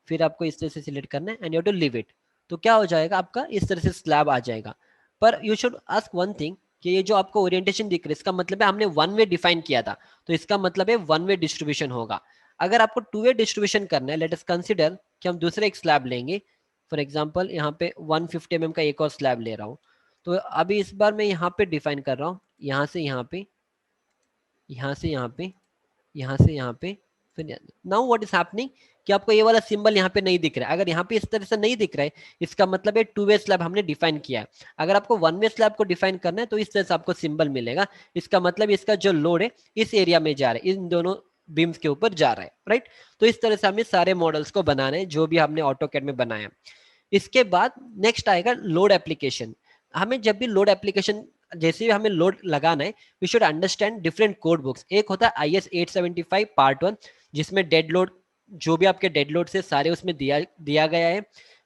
Speaker 1: फिर आपको इस तरह से सिलेक्ट करना है, and you to leave it. तो क्या हो जाएगा, आपका इस तरह से स्लैब आ जाएगा। पर you should ask one thing, कि ये जो आपको ओरिएंटेशन दिख रहा है, इसका मतलब है हमने वन वे डिफाइन किया था, तो इसका मतलब है वन वे डिस्ट्रीब्यूशन होगा। अगर आपको टू वे डिस्ट्रीब्यूशन करना है, लेट अस कंसीडर कि हम दूसरे एक स्लैब लेंगे। फॉर एग्जांपल यहाँ पे 150 mm का एक और स्लैब ले रहा हूँ। तो अभी इस बार मैं यहाँ पे डिफाइन कर रहा हूँ, यहाँ से यहाँ पे, यहाँ से यहाँ पे, यहाँ से यहाँ पे। फिर नाउ व्हाट इज हैपनिंग, कि आपको ये वाला सिंबल यहाँ पे नहीं दिख रहा है। अगर यहाँ पे इस तरह से नहीं दिख रहा है, इसका मतलब है टू वे स्लैब हमने डिफाइन किया है। अगर आपको वन वे स्लैब को डिफाइन करना है, तो इस तरह से आपको सिंबल मिलेगा। इसका मतलब इसका जो लोड है इस एरिया में जा रहा है, इन दोनों बीम्स के ऊपर जा रहा है, राइट। तो इस तरह से हमें सारे मॉडल्स को बनाना है जो भी हमने ऑटोकैड में बनाया। इसके बाद नेक्स्ट आएगा लोड एप्लीकेशन। हमें जब भी लोड एप्लीकेशन, जैसे भी हमें लोड लगाना है, we should understand different code books. एक होता है IS 875 पार्ट 1, जिसमें डेड लोड, जो भी आपके डेड लोड से सारे उसमें दिया दिया गया है।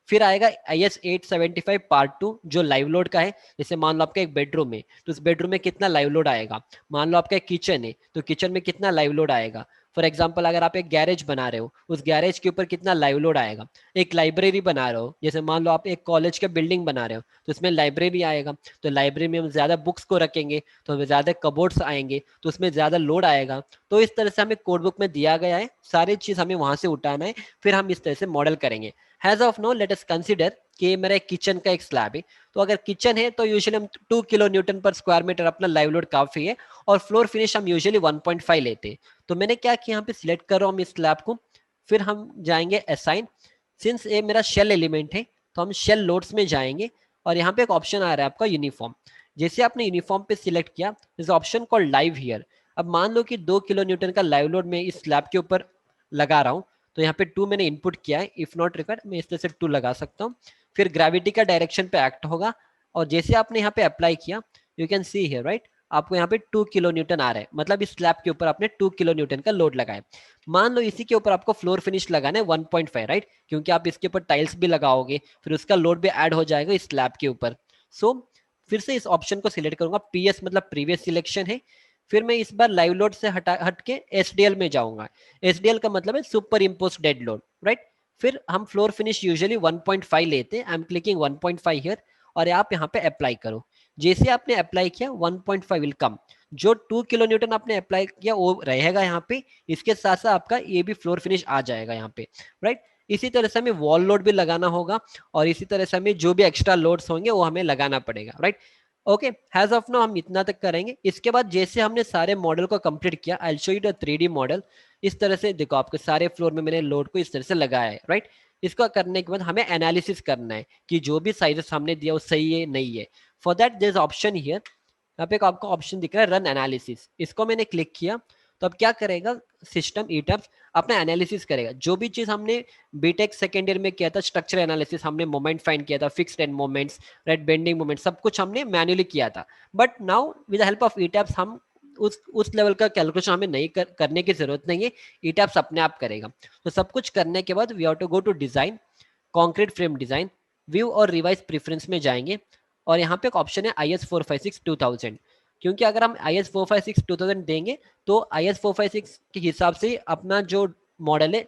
Speaker 1: फिर आएगा IS 875 पार्ट 2, जो लाइव लोड का है। जैसे मान लो आपका एक बेडरूम है, तो उस बेडरूम में कितना लाइव लोड आएगा। मान लो आपका एक किचन है, तो किचन में कितना लाइव लोड आएगा। फॉर एग्जाम्पल अगर आप एक गैरेज बना रहे हो, उस गैरेज के ऊपर कितना लाइव लोड आएगा। एक लाइब्रेरी बना रहे हो, जैसे मान लो आप एक कॉलेज के बिल्डिंग बना रहे हो, तो उसमें लाइब्रेरी आएगा। तो लाइब्रेरी में हम ज्यादा बुक्स को रखेंगे, तो हमें ज्यादा कबोर्ड्स आएंगे, तो उसमें ज्यादा लोड आएगा। तो इस तरह से हमें कोड बुक में दिया गया है, सारी चीज हमें वहां से उठाना है, फिर हम इस तरह से मॉडल करेंगे। As of now let us consider कि मेरा एक किचन का एक स्लैब है। तो अगर किचन है तो यूजुअली हम 2 किलो न्यूटन पर स्क्वायर मीटर अपना लाइव लोड काफी है, और फ्लोर फिनिश हम यूजुअली 1.5 लेते हैं। तो मैंने क्या किया, यहाँ पे सिलेक्ट कर रहा हूँ इस स्लैब को। फिर हम जाएंगे असाइन, सिंस ये मेरा शेल एलिमेंट है, तो हम शेल लोड्स में जाएंगे, और यहाँ पे एक ऑप्शन आ रहा है आपका यूनिफॉर्म। जैसे आपने यूनिफॉर्म पे सिलेक्ट किया, इस ऑप्शन कॉल्ड लाइव हियर। अब मान लो कि 2 किलो न्यूटन का लाइव लोड मैं इस स्लैब के ऊपर लगा रहा हूँ, तो यहाँ पे 2 मैंने इनपुट किया है। इफ नॉट रिक्वायर्ड मैं इस तरह से 2 लगा सकता हूँ। फिर ग्रेविटी का डायरेक्शन पे एक्ट होगा, और जैसे आपने यहाँ पे अप्लाई किया, you can see here, right, आपको यहाँ पे 2 किलो न्यूटन आ रहा है। मतलब इस स्लैब के ऊपर आपने 2 किलो न्यूटन का लोड लगाया। मान लो इसी के ऊपर आपको फ्लोर फिनिश लगाना है 1.5, राइट, क्योंकि आप इसके ऊपर टाइल्स भी लगाओगे, फिर उसका लोड भी ऐड हो जाएगा इस स्लैब के ऊपर। सो फिर से इस ऑप्शन को सिलेक्ट करूंगा, PS मतलब प्रीवियस सिलेक्शन है। फिर मैं इस बार लाइव लोड से हट के SDL में जाऊंगा। SDL का मतलब है super impose dead load, right. फिर हम फ्लोर फिनिश यूजुअली 1.5 लेते हैं। आई एम क्लिकिंग 1.5 हियर, और आप यहाँ पे अप्लाई करो। जैसे आपने अप्लाई किया 1.5 विल कम। जो 2 किलो न्यूटन आपने अप्लाई किया वो रहेगा यहाँ पे, इसके साथ साथ आपका ये भी फ्लोर फिनिश आ जाएगा यहाँ पे, राइट। इसी तरह से हमें वॉल लोड भी लगाना होगा, और इसी तरह से हमें जो भी एक्स्ट्रा लोड्स होंगे वो हमें लगाना पड़ेगा, right. Okay, has of now हम इतना तक करेंगे। इसके बाद जैसे हमने सारे मॉडल को कंप्लीट किया, आई will show you the 3D model. इस तरह से देखो, आपके सारे फ्लोर में मैंने लोड को इस तरह से लगाया है, राइट। इसको करने के बाद हमें एनालिसिस करना है कि जो भी साइजेस हमने दिया वो सही है नहीं है। For that there is option here, यहाँ पे आपको ऑप्शन दिख रहा है रन एनालिसिस। इसको मैंने क्लिक किया, तो अब क्या करेगा सिस्टम ईटअप्स, अपना एनालिसिस करेगा। जो भी चीज हमने बीटेक सेकेंड ईयर में किया था, स्ट्रक्चर एनालिसिस, हमने मोमेंट फाइंड किया था, fixed end moments, right, bending moment, सब कुछ हमने मैन्युअली किया था। But now with the help of ETABS हम उस लेवल का कैलकुलेशन हमें नहीं करने की जरूरत नहीं है, ईटअप्स अपने आप करेगा। तो सब कुछ करने के बाद we have to go to design, concrete frame design, view और रिवाइज प्रेफरेंस में जाएंगे, और यहाँ पे एक ऑप्शन है IS 456 2000। क्योंकि अगर हम IS 456 2000 देंगे, तो IS 456 के हिसाब से अपना जो मॉडल है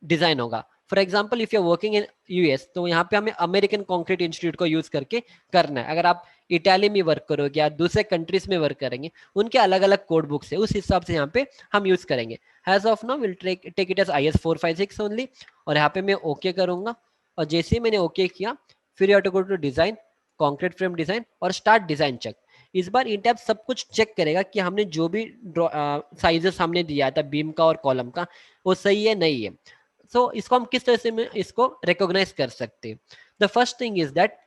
Speaker 1: डिजाइन होगा। For example if you are working in US, तो यहाँ पे हमें अमेरिकन कंक्रीट इंस्टीट्यूट को यूज करके करना है। अगर आप इटाली में वर्क करोगे या दूसरे कंट्रीज में वर्क करेंगे, उनके अलग अलग कोड बुक्स है, उस हिसाब से यहाँ पे हम यूज करेंगे। As of now will take it as IS 456 only, और यहाँ पे मैं ओके करूंगा। और जैसे ही मैंने ओके किया, फिर you to go to design, concrete frame design और स्टार्ट डिजाइन चेक। इस बार इंटैप सब कुछ चेक करेगा कि हमने जो भी साइजेस हमने दिया था बीम का और कॉलम का, वो सही है नहीं है। सो इसको हम किस तरह से में इसको रिकॉग्नाइज कर सकते हैं? The first thing is that,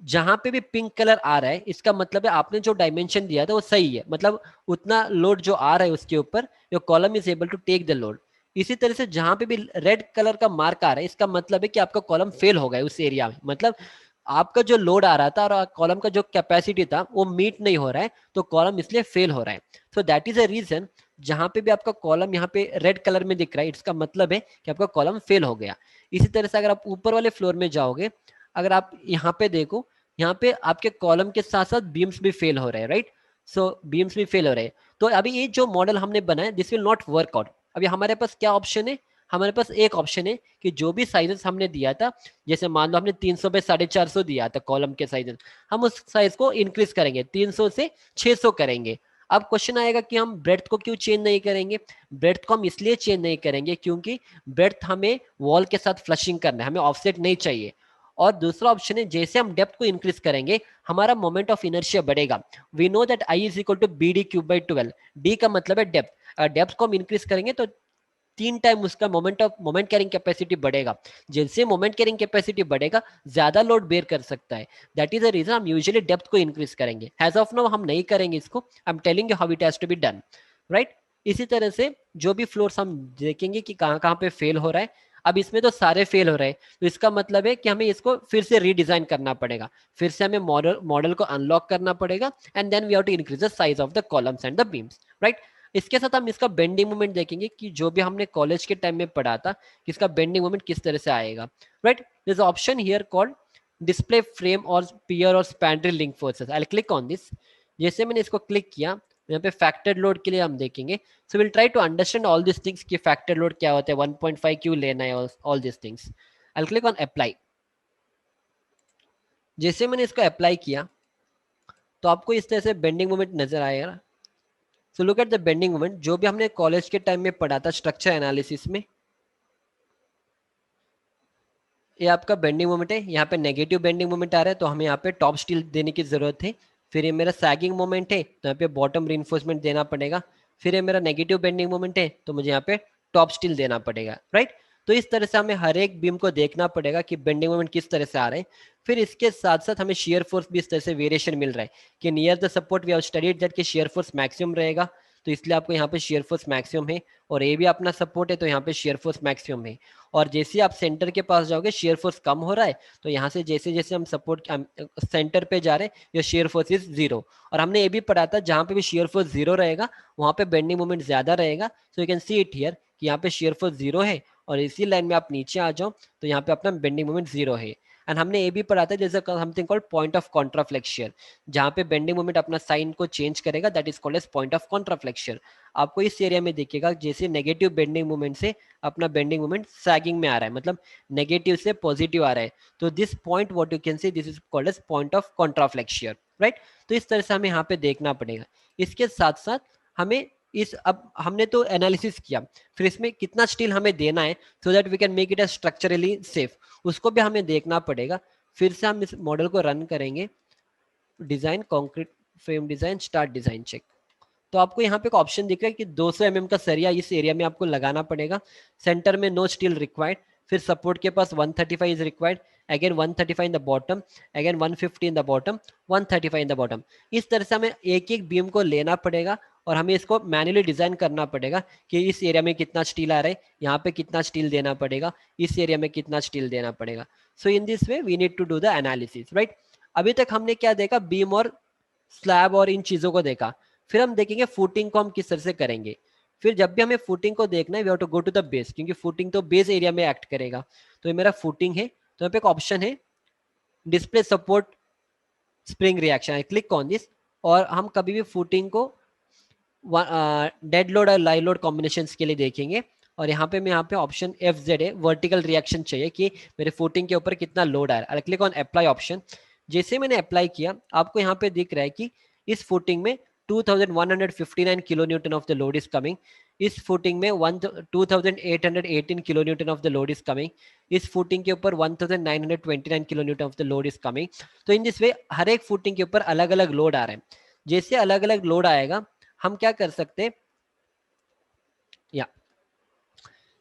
Speaker 1: जहां पे भी पिंक कलर आ रहा है, इसका मतलब है आपने जो डायमेंशन दिया था वो सही है, मतलब उतना लोड जो आ रहा है उसके ऊपर, your column is able to take the load. इसी तरह से जहां पे भी रेड कलर का मार्क आ रहा है, इसका मतलब है कि आपका कॉलम फेल हो गया उस एरिया में, मतलब आपका जो लोड आ रहा था और कॉलम का जो कैपेसिटी था वो मीट नहीं हो रहा है, तो कॉलम इसलिए फेल हो रहा है। So that is a reason, जहां पे भी आपका कॉलम यहाँ पे रेड कलर में दिख रहा है, इसका मतलब है कि आपका कॉलम फेल हो गया। इसी तरह से अगर आप ऊपर वाले फ्लोर में जाओगे, अगर आप यहाँ पे देखो, यहाँ पे आपके कॉलम के साथ साथ बीम्स भी फेल हो रहे हैं, राइट? सो बीम्स भी फेल हो रहे हैं। तो अभी ये जो मॉडल हमने बनाया, this will not work out. अभी हमारे पास क्या ऑप्शन है? हमारे पास एक ऑप्शन है कि जो भी साइजेस हमने दिया था, जैसे मान लो हमने 300 पे 450 दिया था कॉलम के साइजेस, हम उस साइज को इंक्रीज करेंगे, 300 से 600 करेंगे। अब क्वेश्चन आएगा कि हम ब्रेड्थ को क्यों चेंज नहीं करेंगे? ब्रेड्थ को हम इसलिए चेंज नहीं करेंगे क्योंकि ब्रेड्थ हमें वॉल के साथ फ्लशिंग करना है, हमें ऑफसेट नहीं चाहिए। और दूसरा ऑप्शन है, जैसे हम डेप्थ को इंक्रीज करेंगे, हमारा मोमेंट ऑफ इनर्शिया बढ़ेगा। We know that I is equal to B D cube by 12। D का मतलब है डेप्थ, डेप्थ को हम इंक्रीज करेंगे तो 3 टाइम उसका मोमेंट कैरिंग कैपेसिटी बढ़ेगा। जैसे मोमेंट कैरिंग कैपेसिटी बढ़ेगा, ज्यादा लोड बेयर कर सकता है। दैट इज द रीजन हम यूजुअली डेप्थ को इंक्रीज करेंगे। एज ऑफ नाउ हम नहीं करेंगे इसको, I am telling you how it has to be done, right? इसी तरह से जो भी फ्लोर्स हम देखेंगे कि कहाँ कहाँ पे फेल हो रहा है। अब इसमें तो सारे फेल हो रहे हैं, तो इसका मतलब है कि हमें इसको फिर से रीडिजाइन करना पड़ेगा, फिर से हमें मॉडल को अनलॉक करना पड़ेगा, and then we have to increase the size of the columns and the beams, right? इसके साथ हम इसका बेंडिंग मोमेंट देखेंगे कि जो भी हमने कॉलेज के टाइम में पढ़ा था कि इसका बेंडिंग मोमेंट किस तरह से आएगा, right? There is option here called display frame और पियर और spandrel link forces. I will click on this. जैसे मैंने इसको क्लिक किया, यहाँ पे फैक्टर लोड के लिए हम देखेंगे। So will try to understand all this things कि फैक्टर लोड क्या होता है, 1.5 क्यों लेना है, all this things. I will click on apply. जैसे मैंने इसको अप्लाई किया, तो आपको इस तरह से बेंडिंग मोमेंट नजर आएगा। So look at the bending moment, जो भी हमने कॉलेज के टाइम में पढ़ा था स्ट्रक्चर एनालिसिस में, ये आपका बेंडिंग मोमेंट है। यहाँ पे नेगेटिव बेंडिंग मोमेंट आ रहा है, तो हमें यहाँ पे टॉप स्टील देने की जरूरत है। फिर ये मेरा सैगिंग मोमेंट है, तो यहाँ पे बॉटम रिइंफोर्समेंट देना पड़ेगा। फिर ये मेरा नेगेटिव बेंडिंग मोमेंट है, तो मुझे यहाँ पे टॉप स्टील देना पड़ेगा, राइट? तो इस तरह से हमें हर एक बीम को देखना पड़ेगा कि बेंडिंग मोमेंट किस तरह से आ रहे हैं। फिर इसके साथ साथ हमें शेयर फोर्स भी इस तरह से वेरिएशन मिल रहा है कि near the support we have studied that कि शेयर फोर्स मैक्सिमम रहेगा, तो इसलिए आपको यहाँ पे शेयर फोर्स मैक्सिमम है। और ये भी अपना सपोर्ट है, तो यहाँ पे शेयर फोर्स मैक्सिमम है। और जैसे आप सेंटर के पास जाओगे, शेयर फोर्स कम हो रहा है, तो यहाँ से जैसे जैसे हम सपोर्ट सेंटर पे जा रहे हैं, ये शेयर फोर्स इज जीरो। और हमने ये भी पढ़ा था, जहाँ पे भी शेयर फोर्स जीरो रहेगा, वहाँ पे बेंडिंग मोमेंट ज्यादा रहेगा। So you can see it here कि यहाँ पे शेयर फोर्स जीरो है, और इसी लाइन में आप नीचे आ जाओ तो यहाँ पे अपना बेंडिंग मोमेंट जीरो है। एंड हमने ये भी पढ़ा था जैसे something called point of contraflexure, जहाँ पे बेंडिंग मोमेंट अपना साइन को चेंज करेगा, that is called as point of contraflexure. आपको इस एरिया में देखिएगा, जैसे नेगेटिव बेंडिंग मोमेंट से अपना बेंडिंग मोमेंट सैगिंग में आ रहा है, मतलब नेगेटिव से पॉजिटिव आ रहा है, तो this point what you can see this is called as point of contraflexure, right? तो इस तरह से हमें यहाँ पे देखना पड़ेगा। इसके साथ साथ हमें इस, अब हमने तो एनालिसिस किया, फिर इसमें कितना स्टील हमें देना है so that we can make it a structurally safe, उसको भी हमें देखना पड़ेगा। फिर से हम इस मॉडल को रन करेंगे, design concrete frame design start design check. तो आपको यहाँ पे एक ऑप्शन दिख रहा है कि 200 mm का सरिया इस एरिया में आपको लगाना पड़ेगा। सेंटर में नो स्टील रिक्वायर्ड, फिर सपोर्ट के पास 135 is required, again 135 in the bottom, again 150 in the bottom, 135 in the bottom. इस तरह से हमें एक एक बीम को लेना पड़ेगा, और हमें इसको मैन्युअली डिजाइन करना पड़ेगा कि इस एरिया में कितना स्टील आ रहा है, यहाँ पे कितना स्टील देना पड़ेगा, इस एरिया में कितना स्टील देना पड़ेगा। So in this way we need to do the analysis, right? अभी तक हमने क्या देखा, बीम और स्लैब और इन चीजों को देखा। फिर हम देखेंगे फुटिंग को हम किस तरह से करेंगे। फिर जब भी हमें फुटिंग को देखना है, we have to go to the base, क्योंकि फुटिंग तो बेस एरिया में एक्ट करेगा। तो ये मेरा फुटिंग है, तो यहाँ पे एक ऑप्शन है display support spring reaction, I click on this. और हम कभी भी फुटिंग को डेड लोड और लाइव लोड कॉम्बिनेशन के लिए देखेंगे, और यहाँ पे ऑप्शन FZ है, वर्टिकल रिएक्शन चाहिए कि मेरे फुटिंग के ऊपर कितना लोड आ रहा है। आई क्लिक ऑन अप्लाई ऑप्शन। जैसे मैंने अप्लाई किया, आपको यहाँ पे दिख रहा है कि इस फुटिंग में 2159 kilo Newton of the load is coming, इस फुटिंग में 2818 kilo Newton of the load is coming, इस फुटिंग के ऊपर 1929 kilo Newton of the load is coming. तो इन दिस वे हर एक फुटिंग के ऊपर अलग अलग लोड आ रहे हैं। जैसे अलग अलग लोड आएगा, हम क्या कर सकते हैं, या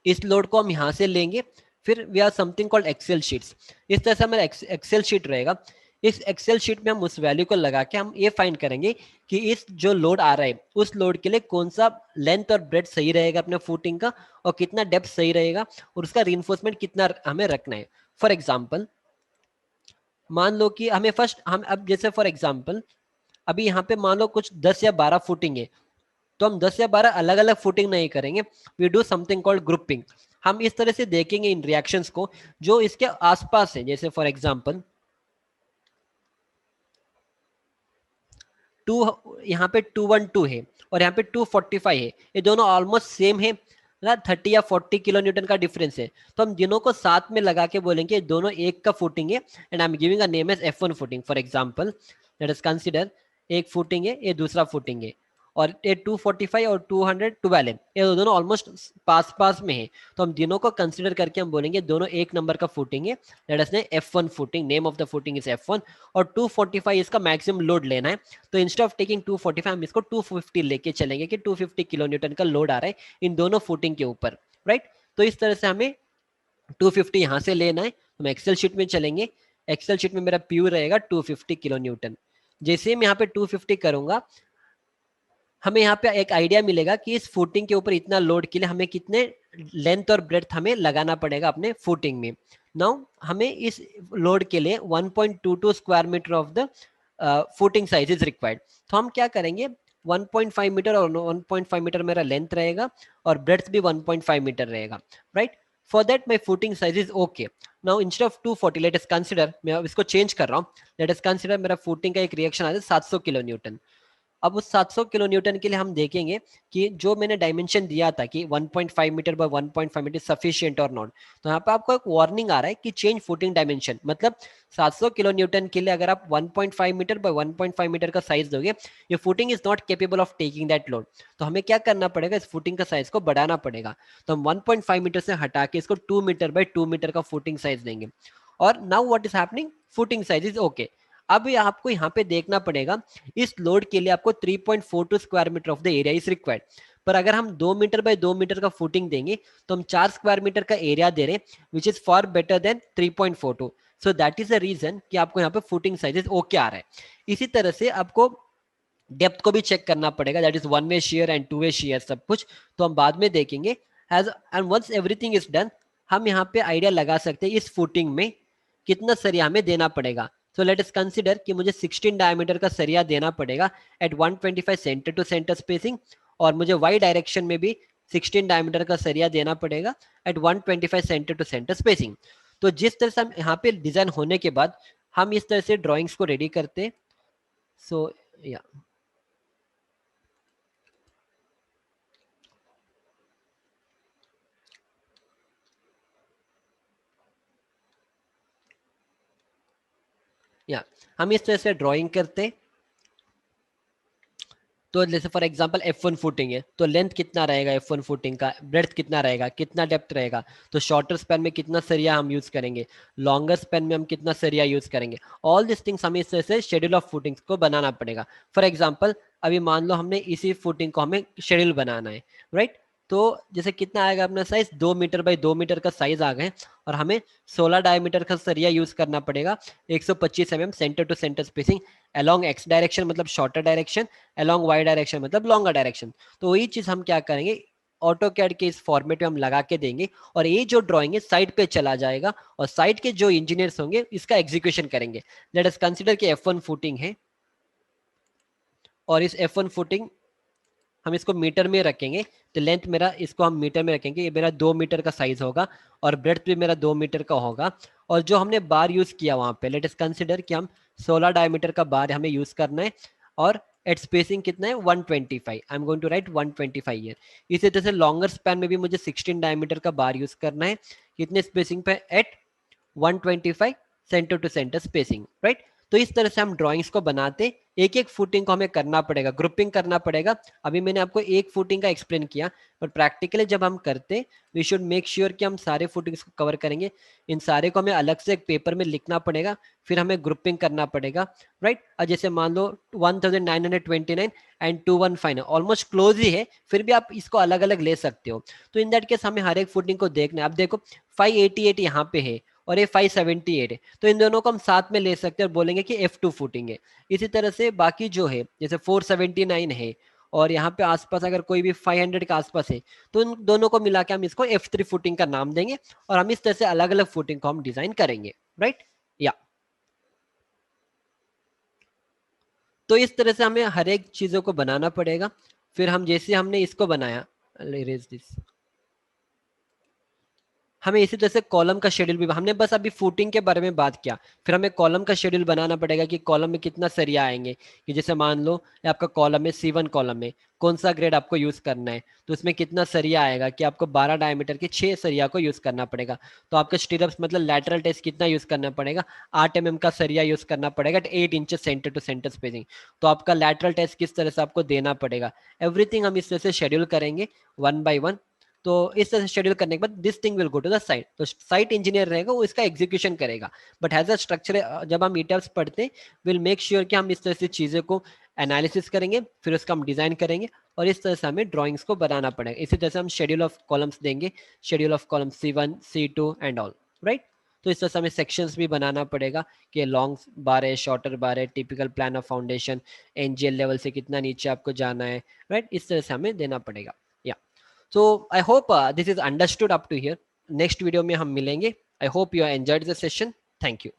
Speaker 1: इस लोड को हम यहाँ से लेंगे, फिर we are something called Excel sheets. इस तरह से हमारा एक्सेल शीट रहेगा। इस एक्सेल शीट में हम उस वैल्यू को लगा के हम ये फाइंड करेंगे कि इस जो लोड आ रहा है उस लोड के लिए कौन सा लेंथ और ब्रेड्थ सही रहेगा अपने फुटिंग का, और कितना डेप्थ सही रहेगा, और उसका रीइंफोर्समेंट कितना हमें रखना है। फॉर एग्जाम्पल मान लो कि हमें फर्स्ट हम अब जैसे फॉर एग्जाम्पल अभी यहाँ पे मान लो कुछ 10 या 12 फुटिंग है, तो हम 10 या 12 अलग अलग फुटिंग नहीं करेंगे, we do something called grouping. हम इस तरह से देखेंगे इन रिएक्शंस को जो इसके आसपास है। जैसे फॉर एग्जांपल टू, यहाँ पे 212 है और यहाँ पे 245 है, ये दोनों ऑलमोस्ट सेम है ना, 30 या 40 किलो न्यूटन का डिफरेंस है। तो हम दोनों को साथ में लगा के बोलेंगे दोनों एक का फुटिंग है, and I am giving a name as F1 footing. For example let us consider एक फुटिंग है, ये दूसरा फुटिंग है, और ये 245 और 212 है, ये दोनों ऑलमोस्ट पास पास में है। तो हम दोनों को कंसीडर करके हम बोलेंगे दोनों एक नंबर का फुटिंग है, लेट अस ने F1 footing, name of the footing is F1, और 245 इसका मैक्सिमम लोड लेना है। तो इंस्टेड ऑफ टेकिंग 245 हम इसको 250 लेके चलेंगे कि 250 किलो न्यूटन का लोड आ रहा है इन दोनों फुटिंग के ऊपर, राइट। तो इस तरह से हमें 250 यहाँ से लेना है। हम एक्सेल शीट में चलेंगे, एक्सेल शीट में मेरा प्यू रहेगा 250 किलो न्यूटन। जैसे मैं यहाँ पे 250 करूंगा, हमें यहाँ पे एक आइडिया मिलेगा कि इस फुटिंग के ऊपर इतना लोड के लिए हमें कितने लेंथ और ब्रेड्थ हमें लगाना पड़ेगा अपने फुटिंग में। नाउ हमें इस लोड के लिए 1.22 square metre of the footing size is required. तो हम क्या करेंगे, 1.5 मीटर और 1.5 मीटर मेरा लेंथ रहेगा और ब्रेड्थ भी 1.5 मीटर रहेगा, right. For that my footing size is okay. Now instead of 240 late us consider, मैं अब इसको चेंज कर रहा हूँ, लेट अस कंसीडर मेरा फुटिंग का एक रिएक्शन आ जाए 700 किलो न्यूटन। अब उस 700 किलो न्यूटन के लिए हम देखेंगे कि जो मैंने डायमेंशन दिया था कि 1.5 मीटर बाय 1.5 मीटर सफिशिएंट और नॉट, तो यहाँ पे आपको एक वार्निंग आ रहा है कि चेंज फुटिंग डायमेंशन। मतलब 700 किलो न्यूटन के लिए अगर आप 1.5 मीटर बाय 1.5 मीटर का साइज दोगे, ये footing is not capable of taking that load. तो हमें क्या करना पड़ेगा, इस फुटिंग का साइज को बढ़ाना पड़ेगा। तो हम 1.5 मीटर से हटा के इसको 2 मीटर बाय 2 मीटर का फुटिंग साइज देंगे। और now what is happening, footing size is okay. अब आपको यहाँ पे देखना पड़ेगा, इस लोड के लिए आपको 3.42 square metre of the area is required. पर अगर हम 2 मीटर बाय 2 मीटर का फुटिंग देंगे तो हम 4 स्क्वायर मीटर का एरिया दे रहे हैं, which is for better than 3.42। So that is the reason कि आपको यहाँ पे फुटिंग साइजेस ओके आ रहा है। इसी तरह से आपको डेप्थ को भी चेक करना पड़ेगा, that is 1 way shear and 2 way shear, सब कुछ तो हम बाद में देखेंगे। As and once everything is done, हम यहाँ पे आइडिया लगा सकते हैं इस फुटिंग में कितना सरिया हमें देना पड़ेगा। सो लेट अस कंसीडर कि मुझे 16 डायमीटर का सरिया देना पड़ेगा at 125 centre to centre spacing, और मुझे वाई डायरेक्शन में भी 16 डायमीटर का सरिया देना पड़ेगा at 125 centre to centre spacing. तो जिस तरह से हम यहाँ पे डिजाइन होने के बाद हम इस तरह से ड्राइंग्स को रेडी करते। सो या हम इस तरह से ड्राइंग करते। तो जैसे फॉर एग्जांपल F1 फुटिंग है, तो लेंथ कितना रहेगा F1 फुटिंग का, ब्रेड्थ कितना रहेगा, कितना डेप्थ रहेगा, तो शॉर्टर स्पैन में कितना सरिया हम यूज करेंगे, लॉन्गर स्पैन में हम कितना सरिया यूज करेंगे, ऑल दिस थिंग्स हमें इस तरह से शेड्यूल ऑफ फुटिंग्स को बनाना पड़ेगा। फॉर एग्जाम्पल अभी मान लो हमने इसी फुटिंग को हमें शेड्यूल बनाना है, राइट। तो जैसे कितना आएगा अपना साइज, 2 मीटर बाई 2 मीटर का साइज आ गए, और हमें 16 डायमीटर का सरिया यूज करना पड़ेगा, 125 mm centre to centre spacing along X direction मतलब shorter direction, along Y direction मतलब लॉन्गर डायरेक्शन। तो वही चीज हम क्या करेंगे, ऑटो कैड के इस फॉर्मेट में हम लगा के देंगे, और ये जो ड्राइंग है साइड पे चला जाएगा, और साइड के जो इंजीनियर्स होंगे इसका एग्जीक्यूशन करेंगे। लेट अस कंसीडर कि F1 फुटिंग है, और इस F1 फुटिंग हम इसको मीटर में रखेंगे, तो लेंथ मेरा इसको हम मीटर में रखेंगे, ये मेरा 2 मीटर का साइज होगा, और ब्रेड्थ भी मेरा 2 मीटर का होगा। और जो हमने बार यूज किया वहां पे, लेट अस कंसीडर कि हम 16 डायमीटर का बार हमें यूज करना है, और एट स्पेसिंग कितना है 125, I am going to write 125 year. इसी तरह से लॉन्गर स्पैन में भी मुझे 16 डायमीटर का बार यूज करना है, कितने स्पेसिंग पे, at 125 centre to centre spacing, right. तो इस तरह से हम ड्राइंग्स को बनाते, एक एक फुटिंग को हमें करना पड़ेगा, ग्रुपिंग करना पड़ेगा। अभी मैंने आपको एक फुटिंग का एक्सप्लेन किया, पर प्रैक्टिकली जब हम करते वी शुड मेक श्योर कि हम सारे फुटिंग्स को कवर करेंगे। इन सारे को हमें अलग से एक पेपर में लिखना पड़ेगा, फिर हमें ग्रुपिंग करना पड़ेगा, राइट। और जैसे मान लो 1929 एंड 215 ऑलमोस्ट क्लोज ही है, फिर भी आप इसको अलग अलग ले सकते हो। तो इन दैट केस हमें हर एक फुटिंग को देखना है। अब देखो 588 यहाँ पे है और ये 578 है, तो इन दोनों को हम साथ में ले सकते हैं और बोलेंगे कि F2 फुटिंग है। इसी तरह से बाकी जो है जैसे 479 है और यहाँ पे आसपास अगर कोई भी 500 के आसपास है, तो इन दोनों को मिला के हम इसको F3 फुटिंग का नाम देंगे और हम इस तरह से अलग अलग फुटिंग को हम डिजाइन करेंगे, राइट। या तो इस तरह से हमें हर एक चीजों को बनाना पड़ेगा। फिर हम जैसे हमने इसको बनाया, erase this, हमें इसी तरह से कॉलम का शेड्यूल भी, हमने बस अभी फुटिंग के बारे में बात किया, फिर हमें कॉलम का शेड्यूल बनाना पड़ेगा कि कॉलम में कितना सरिया आएंगे। कि जैसे मान लो ये आपका कॉलम है C1 कॉलम में, कौन सा ग्रेड आपको यूज करना है, तो उसमें कितना सरिया आएगा कि आपको 12 डायमीटर के 6 सरिया को यूज करना पड़ेगा। तो आपका स्टीरअप्स मतलब लैटरल टेस्ट कितना यूज करना पड़ेगा, 8 mm का सरिया यूज करना पड़ेगा, 8 inch centre to centre spacing. तो आपका लैटरल टेस्ट किस तरह से आपको देना पड़ेगा, एवरीथिंग हम इस तरह से शेड्यूल करेंगे वन बाई वन। तो इस तरह से शेड्यूल करने के बाद this thing will go to the site, तो साइट इंजीनियर रहेगा वो इसका एग्जीक्यूशन करेगा। बट एज अ स्ट्रक्चर जब हम ईटर्स पढ़ते विल मेक श्योर कि हम इस तरह से चीज़ों को एनालिसिस करेंगे, फिर उसका हम डिजाइन करेंगे और इस तरह से हमें ड्राइंग्स को बनाना पड़ेगा। इसी तरह से हम शेड्यूल ऑफ कॉलम्स देंगे, schedule of column C1 C2 and all, right. तो इस तरह से हमें सेक्शंस भी बनाना पड़ेगा कि लॉन्ग बार है, शॉर्टर बार है, typical plan of foundation, NGL level से कितना नीचे आपको जाना है, राइट। इस तरह से हमें देना पड़ेगा। या So I hope this is understood up to here. Next video में हम मिलेंगे. I hope you enjoyed the session. Thank you.